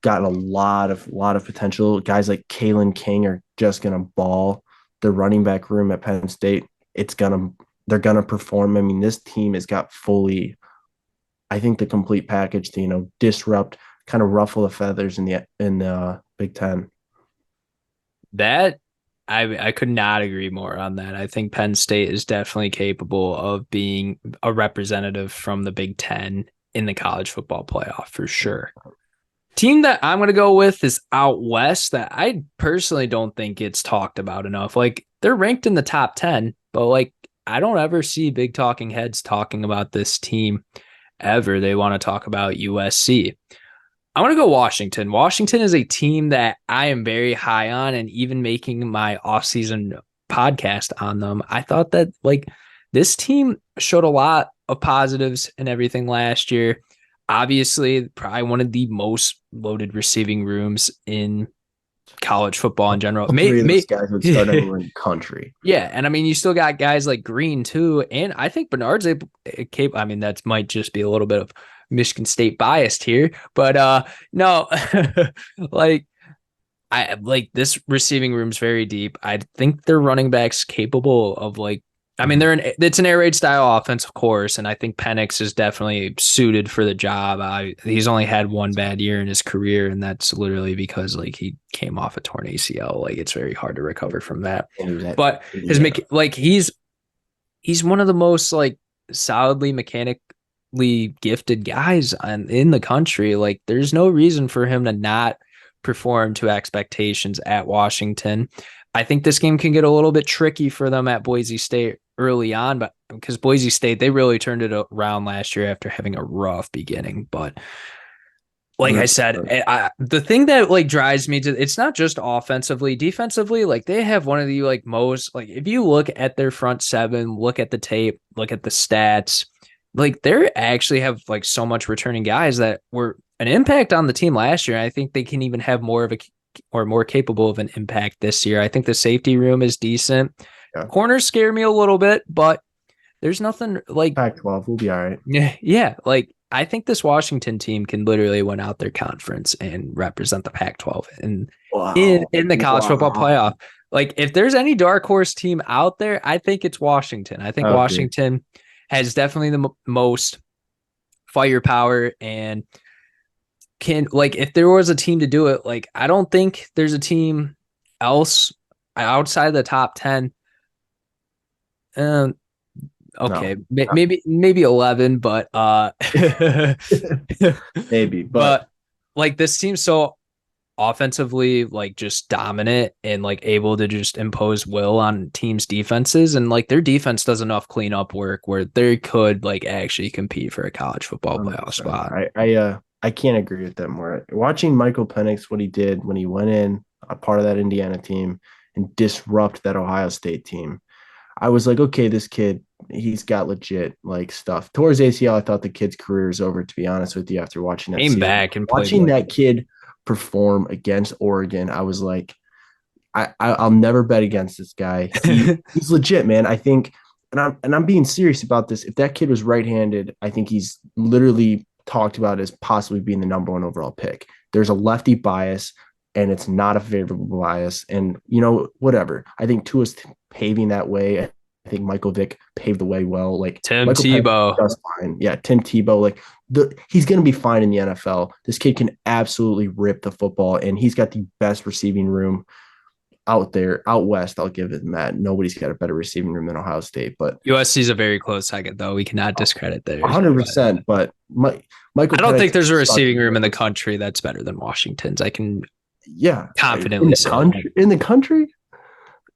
got a lot of potential. Guys like Kalen King are just going to ball. The running back room at Penn State, they're gonna perform. I mean, this team has got fully, I think, the complete package to disrupt, kind of ruffle the feathers in the Big Ten. That I could not agree more on that. I think Penn State is definitely capable of being a representative from the Big Ten in the college football playoff for sure. Team that I'm going to go with is out west that I personally don't think it's talked about enough. Like they're ranked in the top 10, but like I don't ever see big talking heads talking about this team ever. They want to talk about USC. I want to go Washington. Washington is a team that I am very high on, and even making my offseason podcast on them, I thought that like this team showed a lot of positives and everything last year. Obviously, probably one of the most loaded receiving rooms in college football in general. All three of those guys would start anywhere in the country. Yeah, and I mean, you still got guys like Green too, and I think Bernard's capable. I mean, that might just be a little bit of Michigan State biased here, but no, like I like this receiving room's very deep. I think their running backs capable of like. I mean, it's an air raid style offense, of course, and I think Penix is definitely suited for the job. He's only had one bad year in his career, and that's literally because like he came off a torn ACL. Like it's very hard to recover from that. But he's one of the most like solidly mechanically gifted guys in the country. Like there's no reason for him to not perform to expectations at Washington. I think this game can get a little bit tricky for them at Boise State early on, but because Boise State, they really turned it around last year after having a rough beginning. But like I said, the thing that like drives me to, it's not just offensively, defensively, like they have one of the like most, like if you look at their front seven, look at the tape, look at the stats, like they actually have like so much returning guys that were an impact on the team last year. I think they can even have more capable of an impact this year. I think the safety room is decent. Yeah. Corners scare me a little bit, but there's nothing like Pac-12 will be all right. Yeah, like I think this Washington team can literally win out their conference and represent the Pac-12 in the college football playoff. Like if there's any dark horse team out there, I think it's Washington. I think Washington has definitely the most firepower and can like if there was a team to do it, like I don't think there's a team else outside the top 10. Okay, no. maybe 11, but maybe, but like this team's so offensively like just dominant and like able to just impose will on teams' defenses, and like their defense does enough cleanup work where they could like actually compete for a college football playoff spot. I can't agree with that more. Watching Michael Penix, what he did when he went in a part of that Indiana team and disrupt that Ohio State team, I was like, okay, this kid, he's got legit like stuff. Towards ACL, I thought the kid's career is over, to be honest with you, after watching that season. Back and watching that kid perform against Oregon, I was like, I'll never bet against this guy. He's legit, man. I think, and I'm being serious about this. If that kid was right-handed, I think he's literally talked about as possibly being the number one overall pick. There's a lefty bias, and it's not a favorable bias. And, whatever. I think Tua's paving that way. I think Michael Vick paved the way well. Like Tim Tebow. Just fine. Yeah, Tim Tebow. Like he's going to be fine in the NFL. This kid can absolutely rip the football, and he's got the best receiving room out there, out west. I'll give it that. Nobody's got a better receiving room than Ohio State, but USC is a very close second, though. We cannot discredit theirs. 100%. But Michael, I don't think there's a receiving room in the country that's better than Washington's. I can Yeah, in Confidently the say that. country. In the country,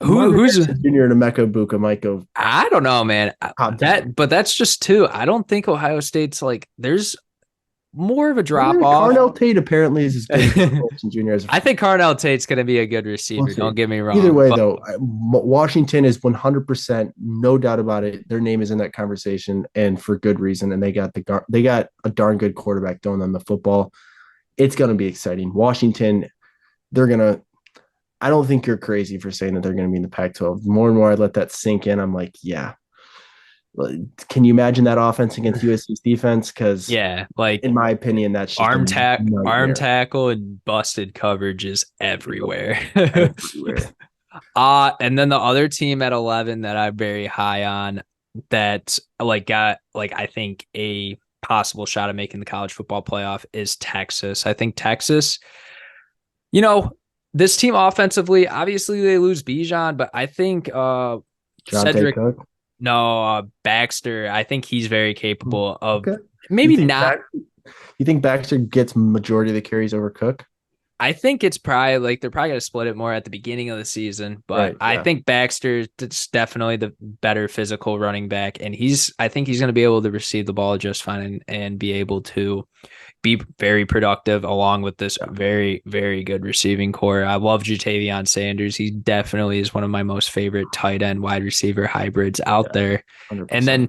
Marvin Who's Harrison Jr. and Emeka Buka might go I don't know, man. top 10. But that's just two. I don't think Ohio State's like there's more of a drop off. Carnell Tate apparently is as good as Marvin Harrison Jr. as a I think Carnell Tate's going to be a good we'll receiver. see. Don't get me Either wrong, way, but though, Washington is 100%, no doubt about it. Their name is in that conversation, and for good reason. And they got a darn good quarterback throwing them the football. It's going to be exciting. Washington, they're going to. I don't think you're crazy for saying that they're going to be in the Pac-12. More and more, I let that sink in. I'm like, yeah. Can you imagine that offense against USC's defense? Because yeah, like in my opinion, that's just a arm nightmare tackle and busted coverage is everywhere. everywhere. And then the other team at 11 that I'm very high on that like got like I think a possible shot at making the college football playoff is Texas. I think Texas, you know, this team offensively, obviously they lose Bijan, but I think Jonte Cedric Cook. no Baxter, I think he's very capable of Okay. You maybe think not. you think Baxter gets majority of the carries over Cook? I think it's probably like they're probably going to split it more at the beginning of the season, but Right. I Yeah. think Baxter's definitely the better physical running back, and I think he's going to be able to receive the ball just fine and be able to be very productive along with this Yeah. very, very good receiving core. I love Jatavion Sanders. He definitely is one of my most favorite tight end wide receiver hybrids out Yeah. there. And 100%. then,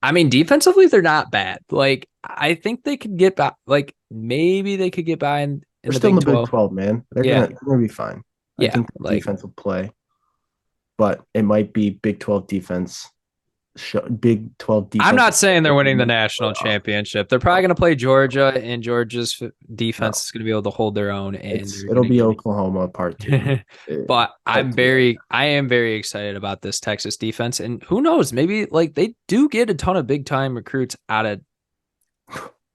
I mean, defensively, they're not bad. Like, I think they could get by, like, maybe they could get by in They're the still in Big the Big 12. 12, man. Yeah. They're gonna be fine. I Yeah. think the Like, defense will play, but it might be Big 12 defense. Big 12 I'm defensive not saying they're winning the national playoff. championship. They're probably going to play Georgia, and Georgia's defense No, is going to be able to hold their own, and they're it'll going be Oklahoma part two. to but Part two. I am very excited about this Texas defense, and who knows, maybe like they do get a ton of big time recruits out of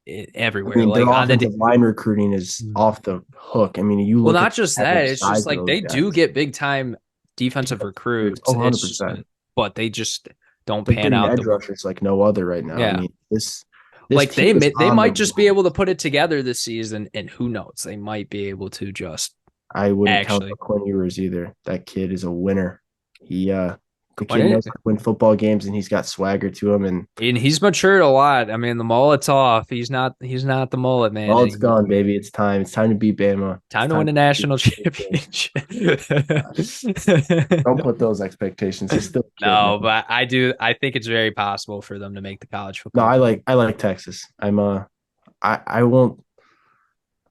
I everywhere, mean, their like on the offensive line recruiting is off the hook. I mean, you well, look at not just the that. average It's just size of like those they do guys. get big time defensive recruits. Oh, It's just, 100%. but they just don't They're pan getting out edge the rushers like no other right now. I yeah. mean, this Like team is they on the might just be able to rise. put it together this season, and who knows, they might be able to just I wouldn't count actually out Quinn Ewers either. That kid is a winner. He the win kid knows it. how to win football games and he's got swagger to him. And And he's matured a lot. I mean, the mullet's off. He's not the mullet man well, it's gone, anymore. baby. It's time. It's time to beat Bama. It's Time to time win a to national beat championship. don't put those expectations. He's still a kid, No, man. but I think it's very possible for them to make the college No, football. I like Texas. I won't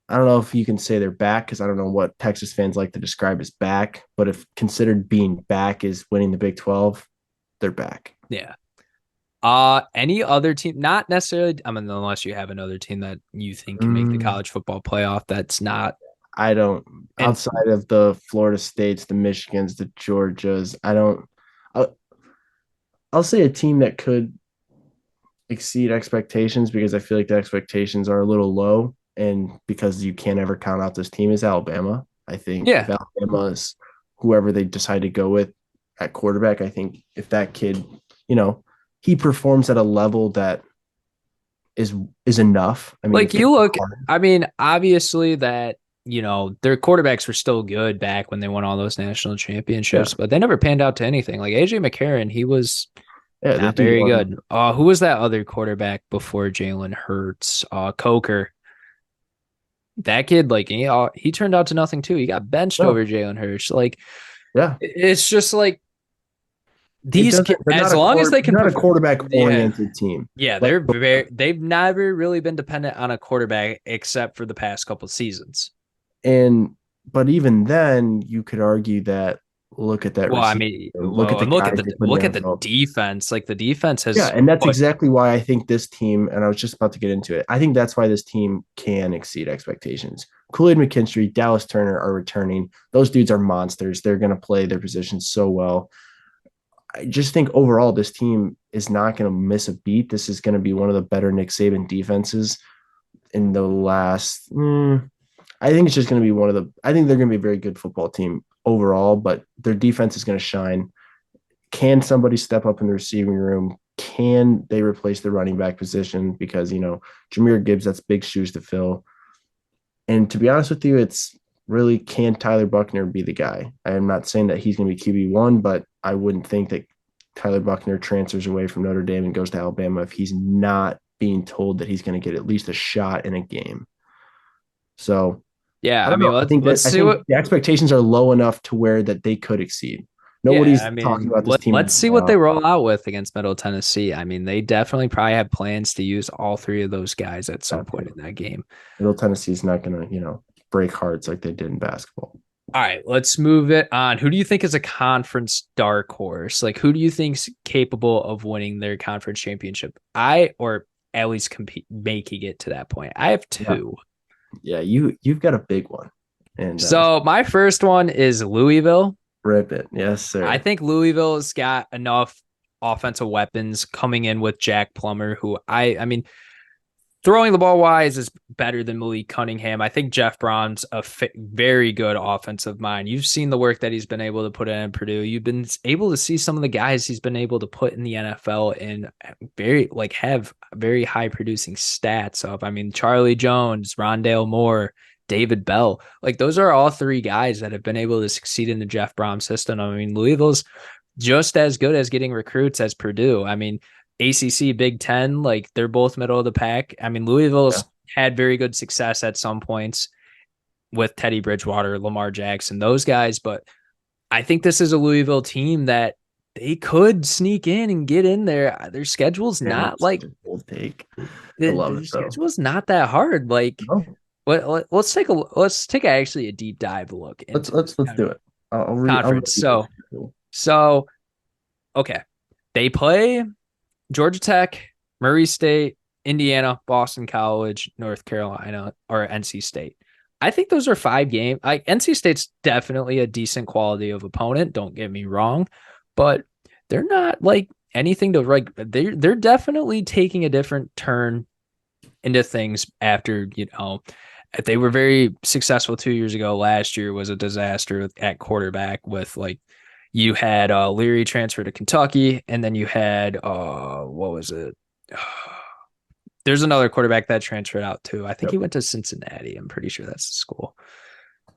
I don't know if you can say they're back because I don't know what Texas fans like to describe as back, but if considered being back is winning the Big 12, they're back. Yeah. Any other team? Not necessarily. I mean, unless you have another team that you think can make the Mm, college football playoff. That's not. I don't And outside of the Florida States, the Michigans, the Georgias, I don't I'll, I'll say a team that could exceed expectations because I feel like the expectations are a little low and because you can't ever count out this team is Alabama. I think if yeah, Alabama is whoever they decide to go with at quarterback, I think if that kid, you know, he performs at a level that is is enough. I mean, like it's gonna you be look. hard. I mean, obviously that their quarterbacks were still good back when they won all those national Yeah. championships, but they never panned out to anything. Like AJ McCarron, he was Yeah, not that dude very won. good. Who was that other quarterback before Jalen Hurts? Coker. That kid, like he turned out to nothing too. He got benched No. over Jalen Hurts. Like Yeah. it's just like It doesn't as long as they they're can not a perform. quarterback Yeah, oriented team. yeah, Like they've never really been dependent on a quarterback except for the past couple seasons. and but even then, you could argue that look at that Well, I receiver. mean, Look at well, the and guys they put look at down. the defense. Like the defense Yeah, has and that's put exactly why I think this team, and I was just about to get into it. I think that's why this team can exceed expectations. Kool-Aid McKinstry, Dallas Turner are returning. Those dudes are monsters. They're going to play their positions so well. I just think overall, this team is not going to miss a beat. This is going to be one of the better Nick Saban defenses in the last. I think it's just going to be one of the. I think they're going to be a very good football team overall, but their defense is going to shine. Can somebody step up in the receiving room? Can they replace the running back position? Because Jameer Gibbs, that's big shoes to fill. And to be honest with you, it's really, can Tyler Buckner be the guy? I am not saying that he's going to be QB1, but I wouldn't think that Tyler Buckner transfers away from Notre Dame and goes to Alabama if he's not being told that he's going to get at least a shot in a game. So Yeah, I I don't mean, know. let's let's I see think what. the expectations are low enough to where that they could exceed. Yeah, Nobody's I talking mean, about this team in let's the see what they playoff. roll out with against Middle Tennessee. I mean, they definitely probably have plans to use all three of those guys at some That point too. in that game. Middle Tennessee's not going to, break hearts like they did in basketball. All right, let's move it on. Who do you think is a conference dark horse? Like, who do you think's capable of winning their conference championship? Or at least compete, making it to that point. I have Yeah, two. yeah. You've got a big one, and So my first one is Louisville. rip it. Yes, I sir. think Louisville's got enough offensive weapons coming in with Jack Plummer, who I mean, throwing the ball wise is better than Malik Cunningham. I think Jeff Braun's a very good offensive mind. You've seen the work that he's been able to put in Purdue. You've been able to see some of the guys he's been able to put in the NFL and very like have very high producing stats of. I mean, Charlie Jones, Rondale Moore, David Bell. Like those are all three guys that have been able to succeed in the Jeff Braun system. I mean, Louisville's just as good as getting recruits as Purdue. I mean, ACC, Big Ten, like they're both middle of the pack. I mean, Yeah, Louisville's had very good success at some points with Teddy Bridgewater, Lamar Jackson, those guys. But I think this is a Louisville team that they could sneak in and get in there. Their schedule's damn, not such like a bold take. I love their it though. schedule's not that hard. Like No, let's take actually a deep dive look into this let's do it. I'll read conference. you the So schedule. so okay, they play Georgia Tech, Murray State, Indiana, Boston College, North Carolina, or NC State. I think those are 5 games. Like NC State's definitely a decent quality of opponent. Don't get me wrong, but they're not like anything to like. They're definitely taking a different turn into things after they were very successful 2 years ago. Last year was a disaster at quarterback with like you had Leary transfer to Kentucky, and then you had what was it? There's another quarterback that transferred out too. I think he Yep. went to Cincinnati. I'm pretty sure that's the school.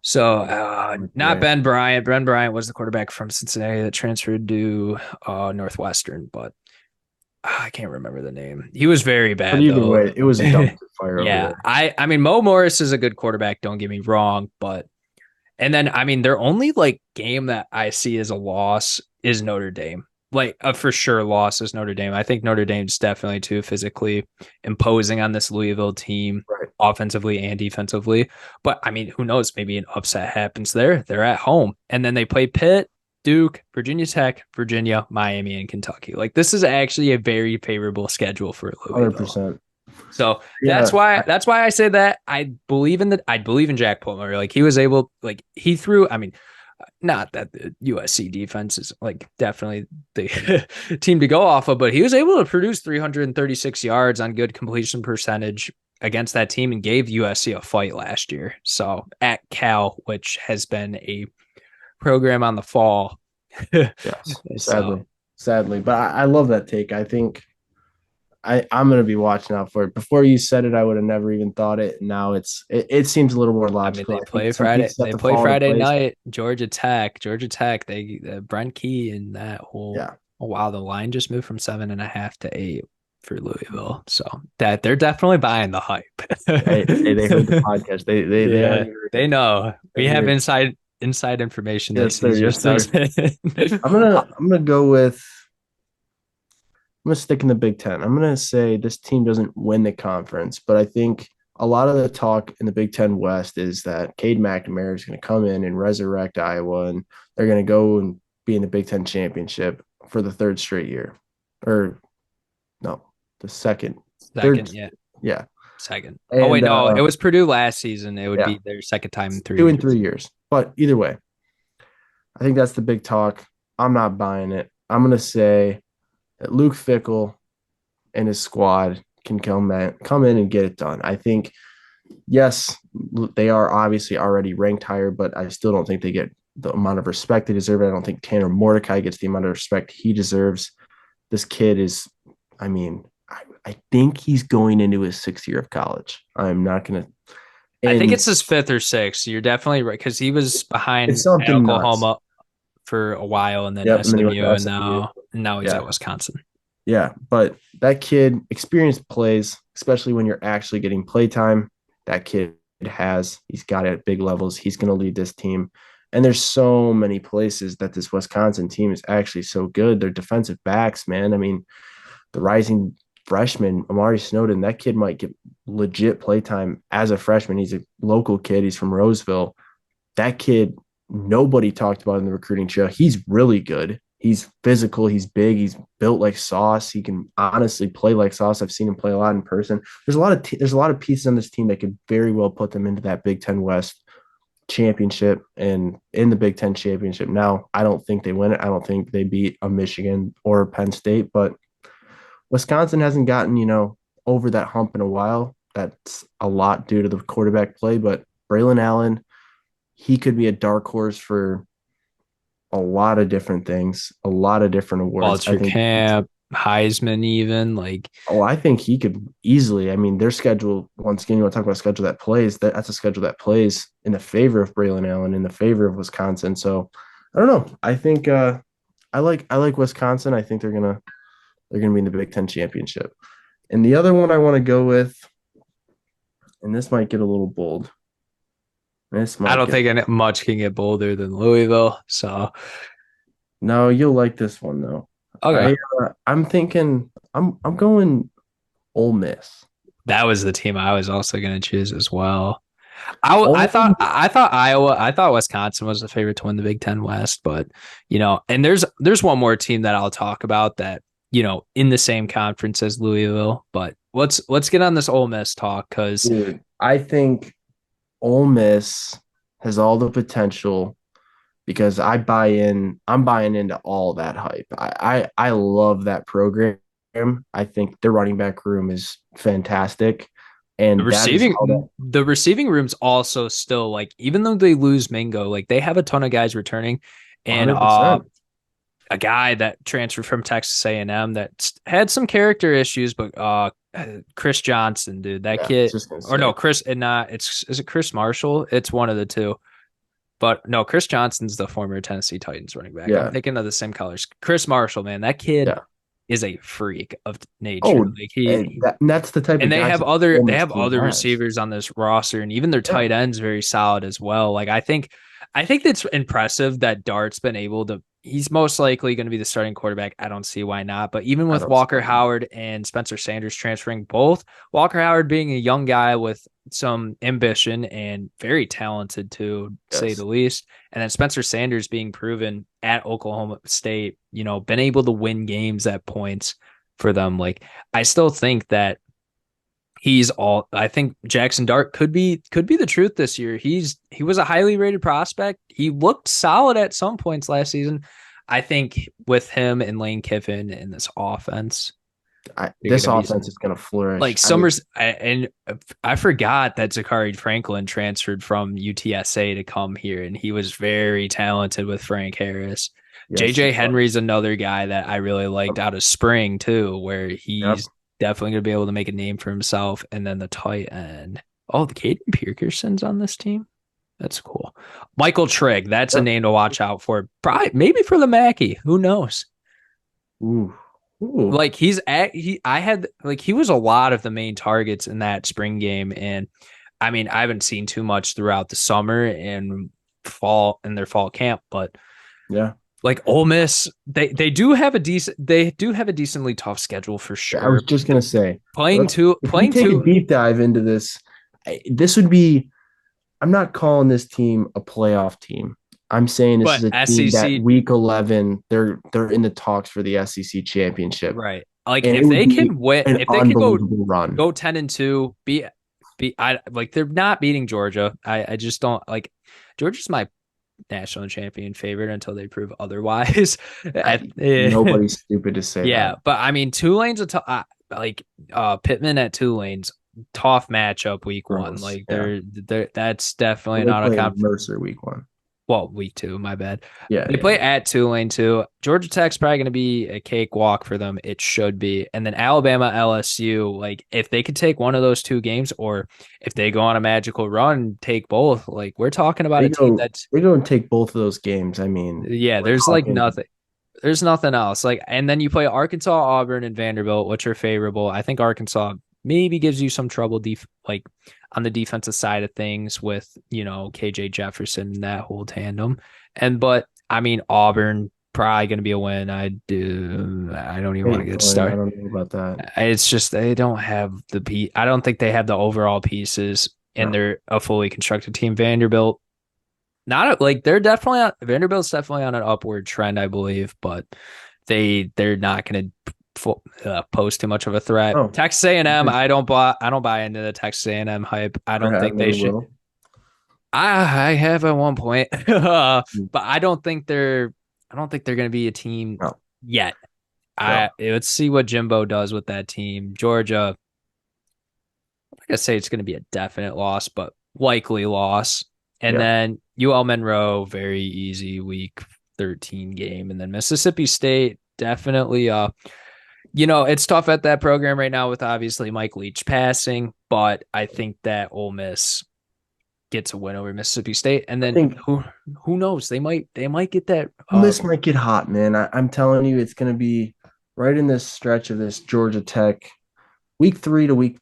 So not Yeah. Ben Bryant. Ben Bryant was the quarterback from Cincinnati that transferred to Northwestern, but I can't remember the name. He was very But bad either though. way, it was a dumpster fire over Yeah, there. I mean Mo Morris is a good quarterback. Don't get me wrong, but and then I mean their only like game that I see as a loss is Notre Dame. Like a for sure loss is Notre Dame. I think Notre Dame's definitely too physically imposing on this Louisville team, Right. offensively and defensively. But I mean, who knows? Maybe an upset happens there. They're at home, and then they play Pitt, Duke, Virginia Tech, Virginia, Miami, and Kentucky. Like this is actually a very favorable schedule for Louisville. 100%. So that's Yeah. why I say that I believe in Jack Plummer. Like he was able, like he threw. I mean, not that the USC defense is like definitely the team to go off of, but he was able to produce 336 yards on good completion percentage against that team and gave USC a fight last year. So at Cal, which has been a program on the fall. Yes. So Sadly. But I love that take. I think I'm gonna be watching out for it. Before you said it, I would have never even thought it. Now it seems a little more I mean, logical. they I think play some Friday. pieces have They to play fall into Friday place. night. Georgia Tech. Georgia Tech. They Brent Key and that whole. Yeah. Oh wow, the line just moved from 7.5 to 8 for Louisville. So that they're definitely buying the hype. They heard the podcast. They Yeah, already heard they it. know we They're have here. inside information that Yes, sir. sees Yes, just sir. us. I'm gonna go with I'm gonna stick in the Big Ten. I'm gonna say this team doesn't win the conference, but I think a lot of the talk in the Big Ten West is that Cade McNamara is gonna come in and resurrect Iowa, and they're gonna go and be in the Big Ten championship for the third straight year, or no, the second, third, Second, yeah, yeah, second. Oh wait, and no, it was Purdue last season. It would yeah, be their second time in three two and years. 3 years. But either way, I think that's the big talk. I'm not buying it. I'm gonna say that Luke Fickle and his squad can come in and get it done. I think yes, they are obviously already ranked higher, but I still don't think they get the amount of respect they deserve. I don't think Tanner Mordecai gets the amount of respect he deserves. This kid is, I mean, I think he's going into his 6th year of college. I'm not gonna, I think And it's his fifth or sixth. You're definitely right because he was it's behind at something nuts. Oklahoma for a while, and then Yep. And then he went to SMU, and SMU. now he's Yeah. at Wisconsin. Yeah. But that kid, experienced plays, especially when you're actually getting play time, that kid he's got it at big levels. He's going to lead this team. And there's so many places that this Wisconsin team is actually so good. Their defensive backs, man. I mean, the rising freshman, Amari Snowden, that kid might get legit play time as a freshman. He's a local kid. He's from Roseville. That kid, nobody talked about in the recruiting trail. He's really good. He's physical. He's big. He's built like Sauce. He can honestly play like Sauce. I've seen him play a lot in person. There's a lot of pieces on this team that could very well put them into that Big Ten West championship and in the Big Ten championship. Now, I don't think they win it. I don't think they beat a Michigan or a Penn State, but Wisconsin hasn't gotten, over that hump in a while. That's a lot due to the quarterback play, but Braylon Allen, he could be a dark horse for a lot of different things, a lot of different awards. I Walter think, Camp, Heisman, even like I think he could easily. I mean, their schedule, once again, you want to talk about a schedule that plays, that's a schedule that plays in the favor of Braylon Allen, in the favor of Wisconsin. So I don't know. I think I like Wisconsin. I think they're gonna be in the Big Ten championship. And the other one I want to go with, and this might get a little bold. This I might don't get think much can get bolder than Louisville. So No, you'll like this one though. okay, I'm thinking I'm going Ole Miss. that was the team I was also going to choose as well. Ole I thought Iowa, I thought Wisconsin was the favorite to win the Big Ten West, but and there's one more team that I'll talk about that in the same conference as Louisville. But let's get on this Ole Miss talk because Dude, I think Ole Miss has all the potential because I'm buying into all that hype. I love that program. I think their running back room is fantastic. And that is how that the receiving room's also still like even though they lose Mingo, like they have a ton of guys returning, and 100%. a guy that transferred from Texas A&M that had some character issues, but Chris Johnson, dude, that Yeah, I was kid, just gonna or no, say. Chris, and not it's is it Chris Marshall? It's one of the two, but no, Chris Johnson's the former Tennessee Titans running back. I'm Yeah, thinking of the same colors. Chris Marshall, man, that kid yeah. is a freak of nature. Oh, Like and that's the type and of guys that the Ole they Miss have team other has. receivers on this roster, and even their Yeah, tight ends very solid as well. Like I think it's impressive that Dart's been able to. He's most likely going to be the starting quarterback. I don't see why not. But even I with don't see Walker why not. Howard and Spencer Sanders transferring, both Walker Howard being a young guy with some ambition and very talented to say Yes. the least, and then Spencer Sanders being proven at Oklahoma State, been able to win games at points for them. Like I still think that I think Jackson Dart could be the truth this year. He was a highly rated prospect. He looked solid at some points last season. I think with him and Lane Kiffin in this offense, they're going This to be offense is going to flourish. like I mean, Summers. And I forgot that Zachary Franklin transferred from UTSA to come here, and he was very talented with Frank Harris. yes, he JJ was. Henry's another guy that I really liked out of spring too, where Yep. he's definitely going to be able to make a name for himself. And then the tight end. Oh, the Caden Pearson's on this team. That's cool. Michael Trigg. That's a Yep. name to watch out for. Probably maybe for the Mackey. Who knows? Ooh. Ooh. Like he was a lot of the main targets in that spring game. And I mean, I haven't seen too much throughout the summer and fall in their fall camp, but Yeah. like Ole Miss, they do have a decently tough schedule for I was sure. just going to say, if we Playing take a two, deep dive into this, this would be, I'm not calling this team a playoff team. I'm saying this is but a team that SEC, week 11, they're in the talks for the SEC championship. right? Like And it if would they be can win, an if they can unbelievable run. go 10-2, I like they're not beating Georgia. I just don't like Georgia's my national champion favorite until they prove otherwise. Nobody's stupid to say Yeah, that. but I mean Tulane's like Pittman at Tulane's tough matchup week one. Gross. Like Yeah. that's definitely Well, they not a play comp. Mercer week 1. Well, week 2, my bad. Yeah, They play yeah. at Tulane too. Georgia Tech's probably going to be a cakewalk for them. It should be. And then Alabama, LSU, like if they could take one of those 2 games, or if they go on a magical run, take both, like we're talking about They a team go that's, they go and take both of those games. I mean, yeah, we're there's like talking. nothing. There's nothing else. Like, and then you play Arkansas, Auburn, and Vanderbilt, which are favorable. I think Arkansas maybe gives you some trouble, like on the defensive side of things with KJ Jefferson and that whole tandem. But I mean Auburn probably going to be a win. I don't even want to Hey, get Glenn, I started. don't know about that. It's just they don't have the piece. I don't think they have the overall pieces, and No. they're a fully constructed team. Vanderbilt not like they're definitely Vanderbilt's definitely on an upward trend, I believe, but they're not going to pose too much of a threat. Oh, Texas A&M, because I don't buy into the Texas A&M hype. I don't I think they never should. will. I have at one point, but I don't think they're going to be a team No, yet. no. Let's see what Jimbo does with that team. Georgia, I'm not gonna say it's going to be a definite loss, but likely loss. And Yeah. then UL Monroe, very easy week 13 game. And then Mississippi State, definitely it's tough at that program right now with obviously Mike Leach passing, but I think that Ole Miss gets a win over Mississippi State. And I then think who knows? They might get that Ole Miss might get hot, man. I'm telling you, it's going to be right in this stretch of this Georgia Tech week 3 to week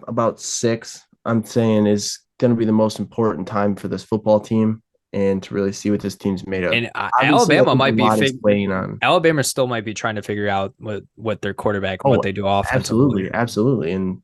about 6. I'm saying is going to be the most important time for this football team and to really see what this team's made of. and Obviously, I Alabama think a might be lot is weighing on. Alabama still might be trying to figure out what their quarterback and what Oh, they do offensively. absolutely, absolutely, and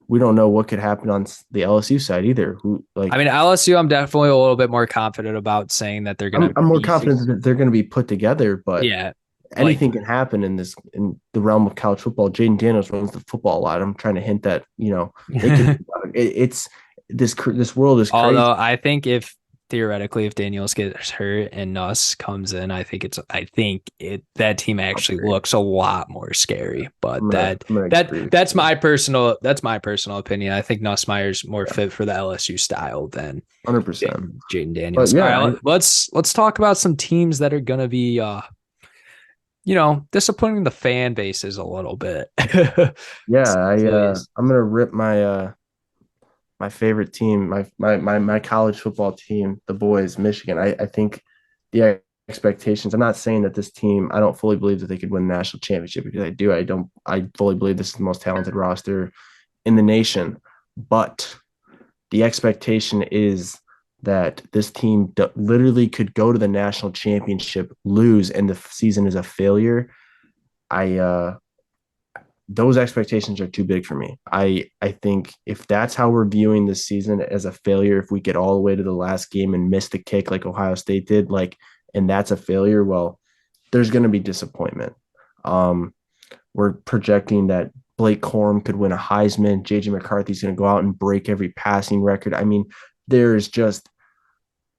we don't know what could happen on the LSU side either. Who I like mean, LSU, I'm definitely a little bit more confident about saying that they're going to I'm more be confident that they're going to be put together, but yeah, like anything can happen in the realm of college football. Jaden Daniels runs the football a lot. I'm trying to hint that they could. It's this world is crazy. although I think if theoretically if Daniels gets hurt and Nuss comes in, I think that team actually Upgrade. looks a lot more scary. But I'm gonna that agree with that's you. my personal opinion. I think Nussmeier's more Yeah, fit for the LSU style than 100%. Jaden But Daniels. All yeah, right, let's talk about some teams that are going to be disappointing the fan bases a little bit. yeah, Please. I'm gonna rip my favorite team, my college football team, the boys, Michigan. I think the expectations. I'm not saying that this team. I don't fully believe that they could win the national championship because I do. I don't. I fully believe this is the most talented roster in the nation. But the expectation is that this team literally could go to the national championship, lose, and the season is a failure. I those expectations are too big for me. I think if that's how we're viewing this season as a failure, if we get all the way to the last game and miss the kick like Ohio State did, and that's a failure, well, there's going to be disappointment. Um, we're projecting that Blake Corum could win a Heisman. JJ McCarthy's going to go out and break every passing record. I mean, there's just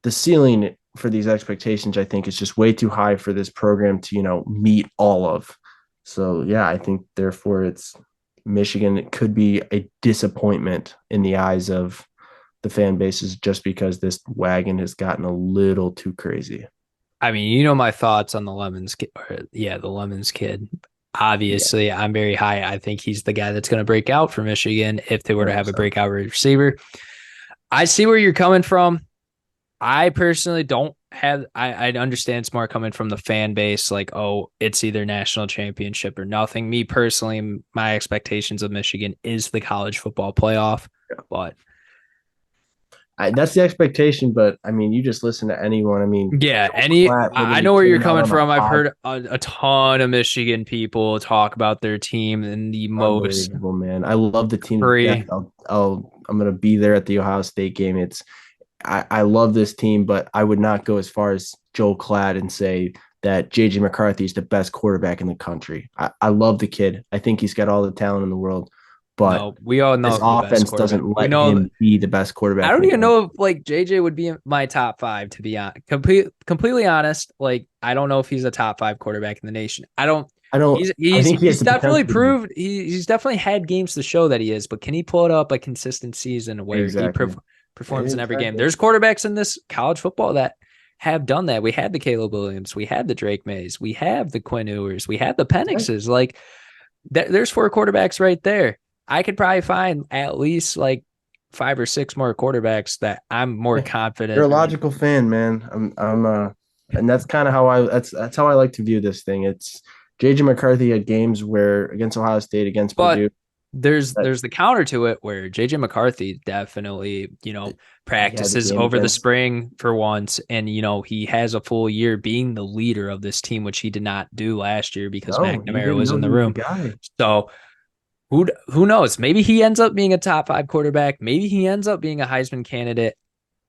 the ceiling for these expectations, I think, is just way too high for this program to, meet all of. So yeah, I think therefore it's Michigan. It could be a disappointment in the eyes of the fan bases just because this wagon has gotten a little too crazy. I mean, my thoughts on the Lemons kid. Yeah, the Lemons kid. Yeah, Obviously, I'm very high. I think he's the guy that's going to break out for Michigan if they were to have a 100%. breakout receiver. I see where you're coming from. I personally don't have. I understand it's more coming from the fan base, like, oh, it's either national championship or nothing. Me personally, my expectations of Michigan is the college football playoff, but That's the expectation, but I mean, you just listen to anyone. I mean, yeah, Joel Klatt I literally know where you're came out coming on a from. I've pod. heard a ton of Michigan people talk about their team in the most Unbelievable, man. I love the team to death. free. I'm gonna be there at the Ohio State game. I love this team, but I would not go as far as Joel Klatt and say that JJ McCarthy is the best quarterback in the country. I love the kid. I think he's got all the talent in the world, but No, we all this know who the best offense quarterback. doesn't We let know. him be the best I quarterback in don't the even country. know if like JJ would be in my top five, to be honest. Completely honest. Like I don't know if he's a top five quarterback in the nation. I don't. I don't. He's I he's think he has he's the definitely potential to be. proved he's definitely had games to show that he is. But can he pull it up a consistent season where he Exactly. performs in every game? Exactly. There's quarterbacks in this college football that have done that. We had the Caleb Williams, we had the Drake Mays, we have the Quinn Ewers, we have the Exactly. Penixes. Like there's four quarterbacks right there. I could probably find at least like five or six more quarterbacks that I'm more Yeah. You're a confident. logical fan, man. And that's kind of how that's how I like to view this thing. It's JJ McCarthy had games where against Ohio State, against But Purdue, that there's the counter to it where JJ McCarthy definitely, he had the practices game over the against. spring for once, and he has a full year being the leader of this team, which he did not do last year because No, he McNamara didn't was know in he the was the room. guy. So who knows? Maybe he ends up being a top five quarterback. Maybe he ends up being a Heisman candidate.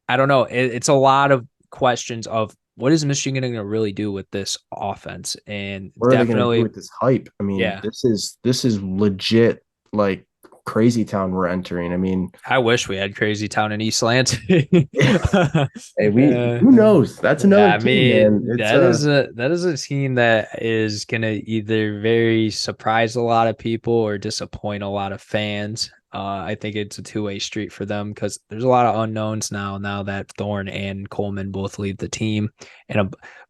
I don't know. It's a lot of questions of what is Michigan going to really do with this offense, and What are they going to do definitely, with this hype? I mean, yeah. this is legit like crazy town we're entering. I mean, I wish we had Crazy Town in East Lansing. hey, we Uh, who knows? That's yeah, another I team, man. mean It's that is a team that is gonna either very surprise a lot of people or disappoint a lot of fans. I think it's a two-way street for them because there's a lot of unknowns now that Thorne and Coleman both leave the team.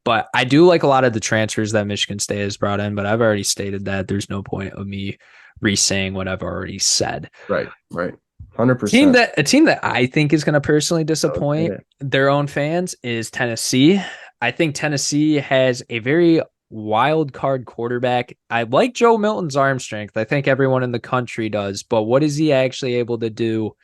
But I do like a lot of the transfers that Michigan State has brought in. But I've already stated that there's no point of me re-saying what I've already said. right, right. 100%. A team that I think is going to personally Go get disappoint it. their own fans is Tennessee. I think Tennessee has a very wild card quarterback. I like Joe Milton's arm strength. I think everyone in the country does, but what is he actually able to do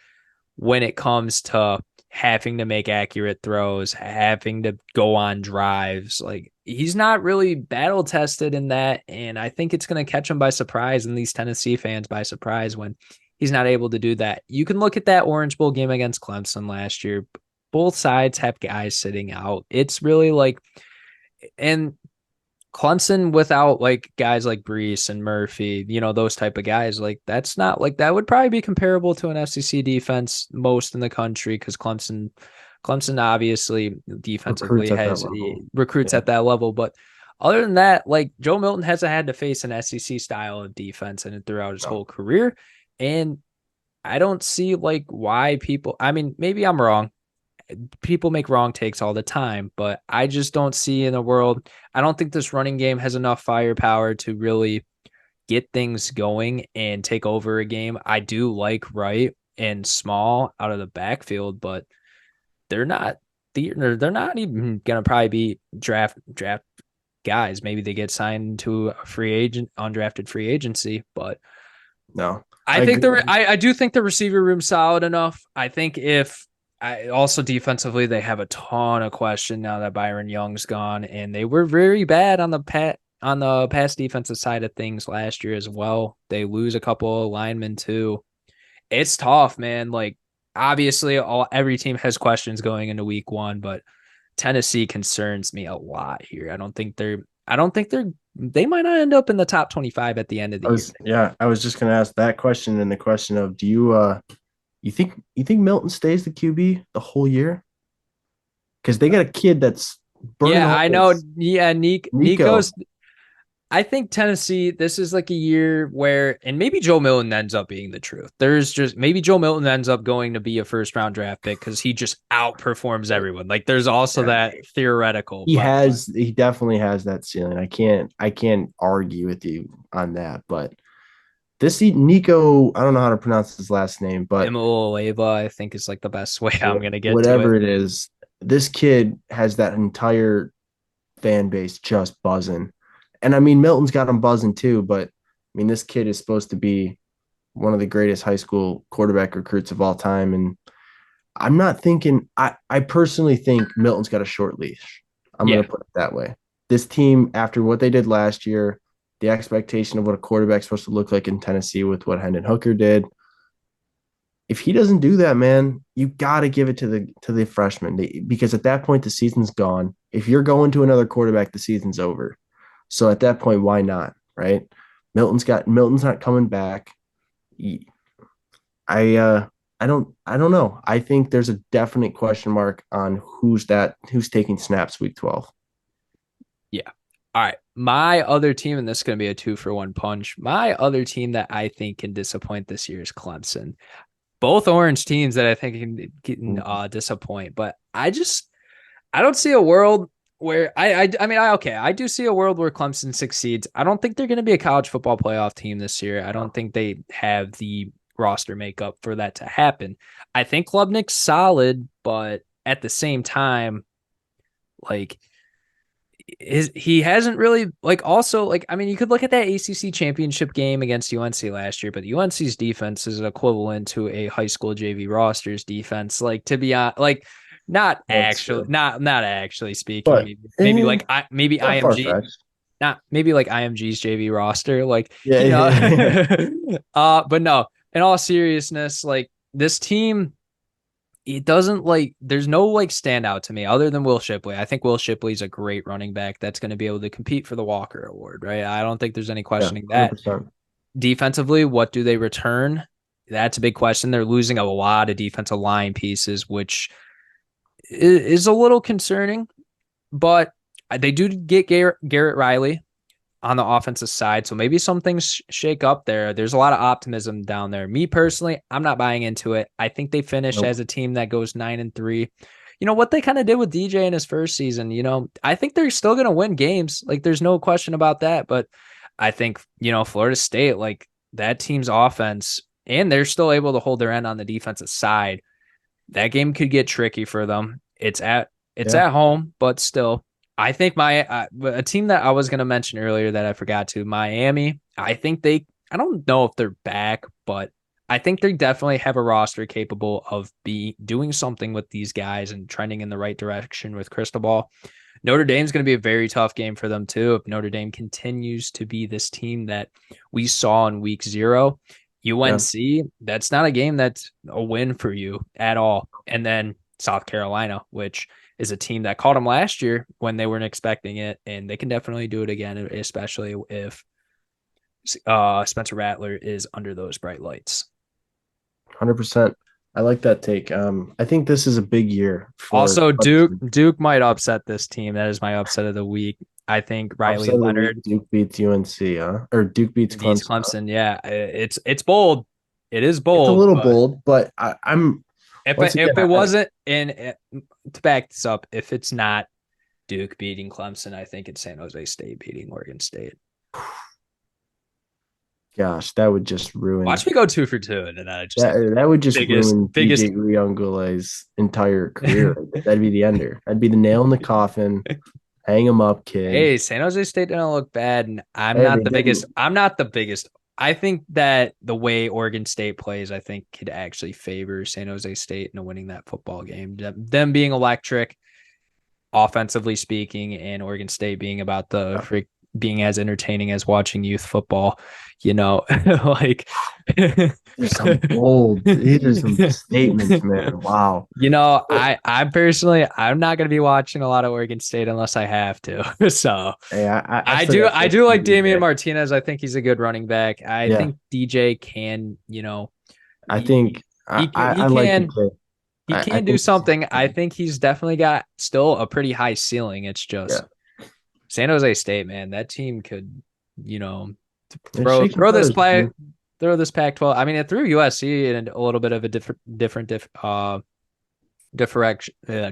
when it comes to having to make accurate throws, having to go on drives? Like he's not really battle tested in that, and I think it's going to catch him by surprise and these Tennessee fans by surprise when he's not able to do that. You can look at that Orange Bowl game against Clemson last year. Both sides have guys sitting out. It's really like, and Clemson without like guys like Brees and Murphy, those type of guys, like that's not like that would probably be comparable to an SEC defense most in the country because Clemson obviously defensively Recruits at that has level. recruits Yeah. at that level, but other than that, like Joe Milton hasn't had to face an SEC style of defense and throughout his No. whole career, and I don't see like why people. I mean, maybe I'm wrong. People make wrong takes all the time, but I just don't see in the world. I don't think this running game has enough firepower to really get things going and take over a game. I do like Wright and Small out of the backfield, but they're not. They're not even gonna probably be draft guys. Maybe they get signed to a free agent, undrafted free agency, but No. I I think agree. I do think the receiver room's solid enough. I think if I also defensively they have a ton of question now that Byron Young's gone, and they were very bad on the pass defensive side of things last year as well. They lose a couple of linemen too. It's tough, man. Like obviously every team has questions going into week one, but Tennessee concerns me a lot here. They might not end up in the top 25 at the end of the year. I was just gonna ask that question and the question of do you think Milton stays the QB the whole year? Because they got a kid that's burning Yeah, I know. holes. Yeah, Nico. Nico's. I think Tennessee, this is like a year where, and maybe Joe Milton ends up being the truth. Maybe Joe Milton ends up going to be a first round draft pick because he just outperforms everyone. Like there's also Yeah. that theoretical, He but has he definitely has that ceiling. I can't argue with you on that, but this Nico, I don't know how to pronounce his last name, but Imoleva, I think is like the best way I'm going to get to it. whatever it is, this kid has that entire fan base just buzzing. And I mean, Milton's got him buzzing too, but I mean, this kid is supposed to be one of the greatest high school quarterback recruits of all time. And I'm not thinking, I personally think Milton's got a short leash. I'm going Yeah. to put it that way. This team, after what they did last year, the expectation of what a quarterback's supposed to look like in Tennessee with what Hendon Hooker did, if he doesn't do that, man, you got to give it to the freshman because at that point the season's gone. If you're going to another quarterback, the season's over. So at that point, why not? Right? Milton's not coming back. I don't know. I think there's a definite question mark on who's taking snaps week 12. Yeah. All right. My other team, and this is going to be a 2-for-1 punch. My other team that I think can disappoint this year is Clemson. Both orange teams that I think can disappoint, but I I don't see a world where I do see a world where Clemson succeeds. I don't think they're going to be a college football playoff team this year. I don't think they have the roster makeup for that to happen. I think Klubnik's solid, but at the same time, like he hasn't really like also like I mean you could look at that ACC championship game against UNC last year, but UNC's defense is equivalent to a high school JV roster's defense. Like to be honest, like That's true. not actually speaking, But maybe like maybe not far IMG fetched. not maybe like IMG's JV roster, like Yeah, you know, yeah, yeah. but no, in all seriousness, like this team it doesn't like there's no like standout to me other than Will Shipley. I think Will Shipley's a great running back that's going to be able to compete for the Walker Award, right? I don't think there's any Yeah, questioning that. 100%. Defensively, what do they return? That's a big question. They're losing a lot of defensive line pieces, which is a little concerning, but they do get Garrett Riley on the offensive side. So maybe some things shake up there. There's a lot of optimism down there. Me personally, I'm not buying into it. I think they finish Nope. as a team that goes 9-3. You know what they kind of did with DJ in his first season, I think they're still going to win games. Like there's no question about that, but I think, Florida State, like that team's offense and they're still able to hold their end on the defensive side. That game could get tricky for them. It's Yeah. at home, but still I think a team that I was going to mention earlier that I forgot to, Miami. I don't know if they're back, but I think they definitely have a roster capable of doing something with these guys and trending in the right direction with Cristobal. Notre Dame's going to be a very tough game for them too. If Notre Dame continues to be this team that we saw in week 0, Yeah. UNC, that's not a game that's a win for you at all. And then South Carolina, which is a team that caught them last year when they weren't expecting it, and they can definitely do it again, especially if Spencer Rattler is under those bright lights. 100%. I like that take. I think this is a big year for Also, Duke Clemson. Duke might upset this team. That is my upset of the week. I think Riley Upset of the Leonard week, Duke beats UNC, huh? Or Duke beats beats Clemson, huh? Clemson. Yeah, it's bold. It is It's a bold, little but bold, but I'm once again, if it wasn't to back this up, if it's not Duke beating Clemson, I think it's San Jose State beating Oregon State. gosh, that would just ruin Watch me go 2 for 2, and then I just that would just biggest ruin DJ biggest. Uyungula's entire career. That'd be the ender. That'd be the nail in the coffin. Hang him up, kid. Hey, San Jose State didn't look bad, and I'm Hey, not they the biggest. didn't. I'm not the biggest. I think that the way Oregon State plays, I think could actually favor San Jose State in winning that football game. Them being electric, offensively speaking, and Oregon State being about the Yeah. freak being as entertaining as watching youth football, like There's some bold. These are some statements, man. Wow. I personally I'm not gonna be watching a lot of Oregon State unless I have to. So Hey, I I still do got I faith do in like Damian DJ. Martinez. I think he's a good running back. I Yeah, think DJ can, I he think I like the kid. he I can do think this is something. I think he's definitely got still a pretty high ceiling. It's yeah. just San Jose State, man. That team could, you know, They're shaking feathers, man. throw this Pac-12. I mean, it threw USC in a little bit of a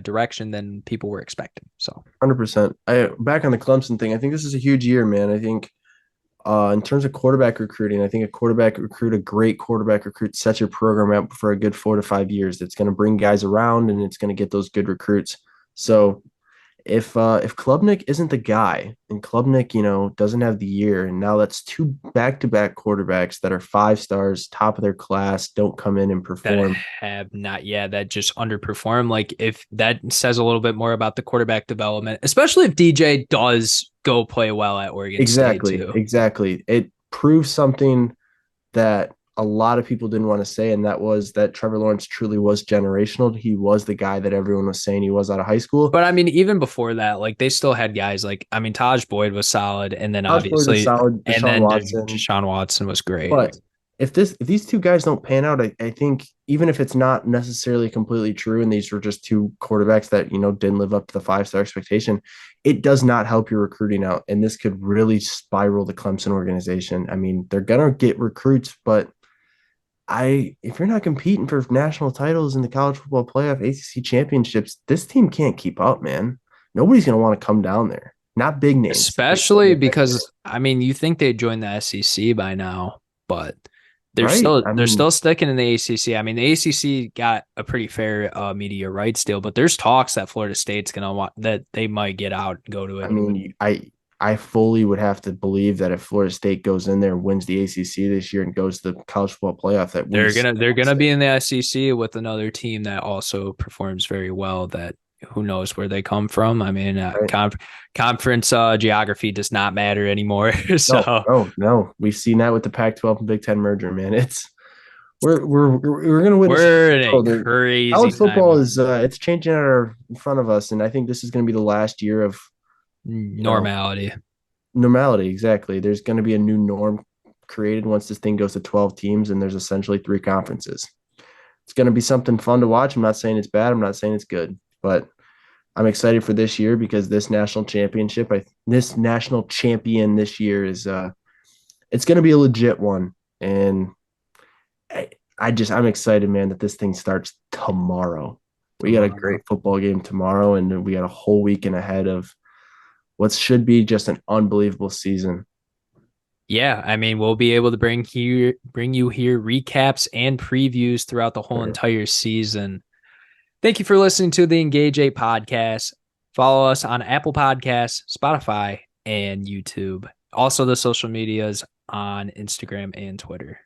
direction than people were expecting. So 100%. I back on the Clemson thing. I think this is a huge year, man. I think in terms of quarterback recruiting, I think a great quarterback recruit sets your program up for a good 4 to 5 years. That's going to bring guys around and it's going to get those good recruits. So if Klubnik isn't the guy and Klubnik, doesn't have the year, and now that's two back-to-back quarterbacks that are 5 stars, top of their class, don't come in and that perform. have not, yeah, that just underperform. Like if that says a little bit more about the quarterback development, especially if DJ does go play well at Oregon State Exactly, too. exactly. It proves something that a lot of people didn't want to say, and that was that Trevor Lawrence truly was generational. He was the guy that everyone was saying he was out of high school. But I mean, even before that, like they still had guys like I mean, Taj Boyd was solid, and then Todd Boyd was obviously, solid, and Deshaun then Watson, Deshaun Watson was great. but if these two guys don't pan out, I think even if it's not necessarily completely true, and these were just two quarterbacks that didn't live up to the 5 star expectation, it does not help your recruiting out, and this could really spiral the Clemson organization. I mean, they're gonna get recruits, but if you're not competing for national titles in the college football playoff, ACC championships, this team can't keep up, man. Nobody's gonna want to come down there. Not big names. Especially because I mean, you think they'd join the SEC by now, but Right? I they're mean, still sticking in the ACC. I mean, the ACC got a pretty fair media rights deal, but there's talks that Florida State's gonna want that they might get out and go to I it. mean, I fully would have to believe that if Florida State goes in there and wins the ACC this year and goes to the college football playoff, that we see They're gonna be in the SEC with another team that also performs very well. That who knows where they come from. I mean, right? conference geography does not matter anymore. No, So no, no. We've seen that with the Pac-12 and Big Ten merger, man. It's we're gonna witness. we're in a Oh, the crazy college football time. is it's changing in front of us, and I think this is going to be the last year of you know Normality. normality. Exactly. There's going to be a new norm created once this thing goes to 12 teams, and there's essentially three conferences. It's going to be something fun to watch. I'm not saying it's bad. I'm not saying it's good, but I'm excited for this year because this national champion this year is it's going to be a legit one, and I, I'm excited, man, that this thing starts tomorrow. We got a Tomorrow. great football game tomorrow, and we got a whole weekend ahead of what should be just an unbelievable season. Yeah, I mean, we'll be able to bring you here recaps and previews throughout the whole Sure. entire season. Thank you for listening to the Engage 8 podcast. Follow us on Apple Podcasts, Spotify, and YouTube. Also the social medias on Instagram and Twitter.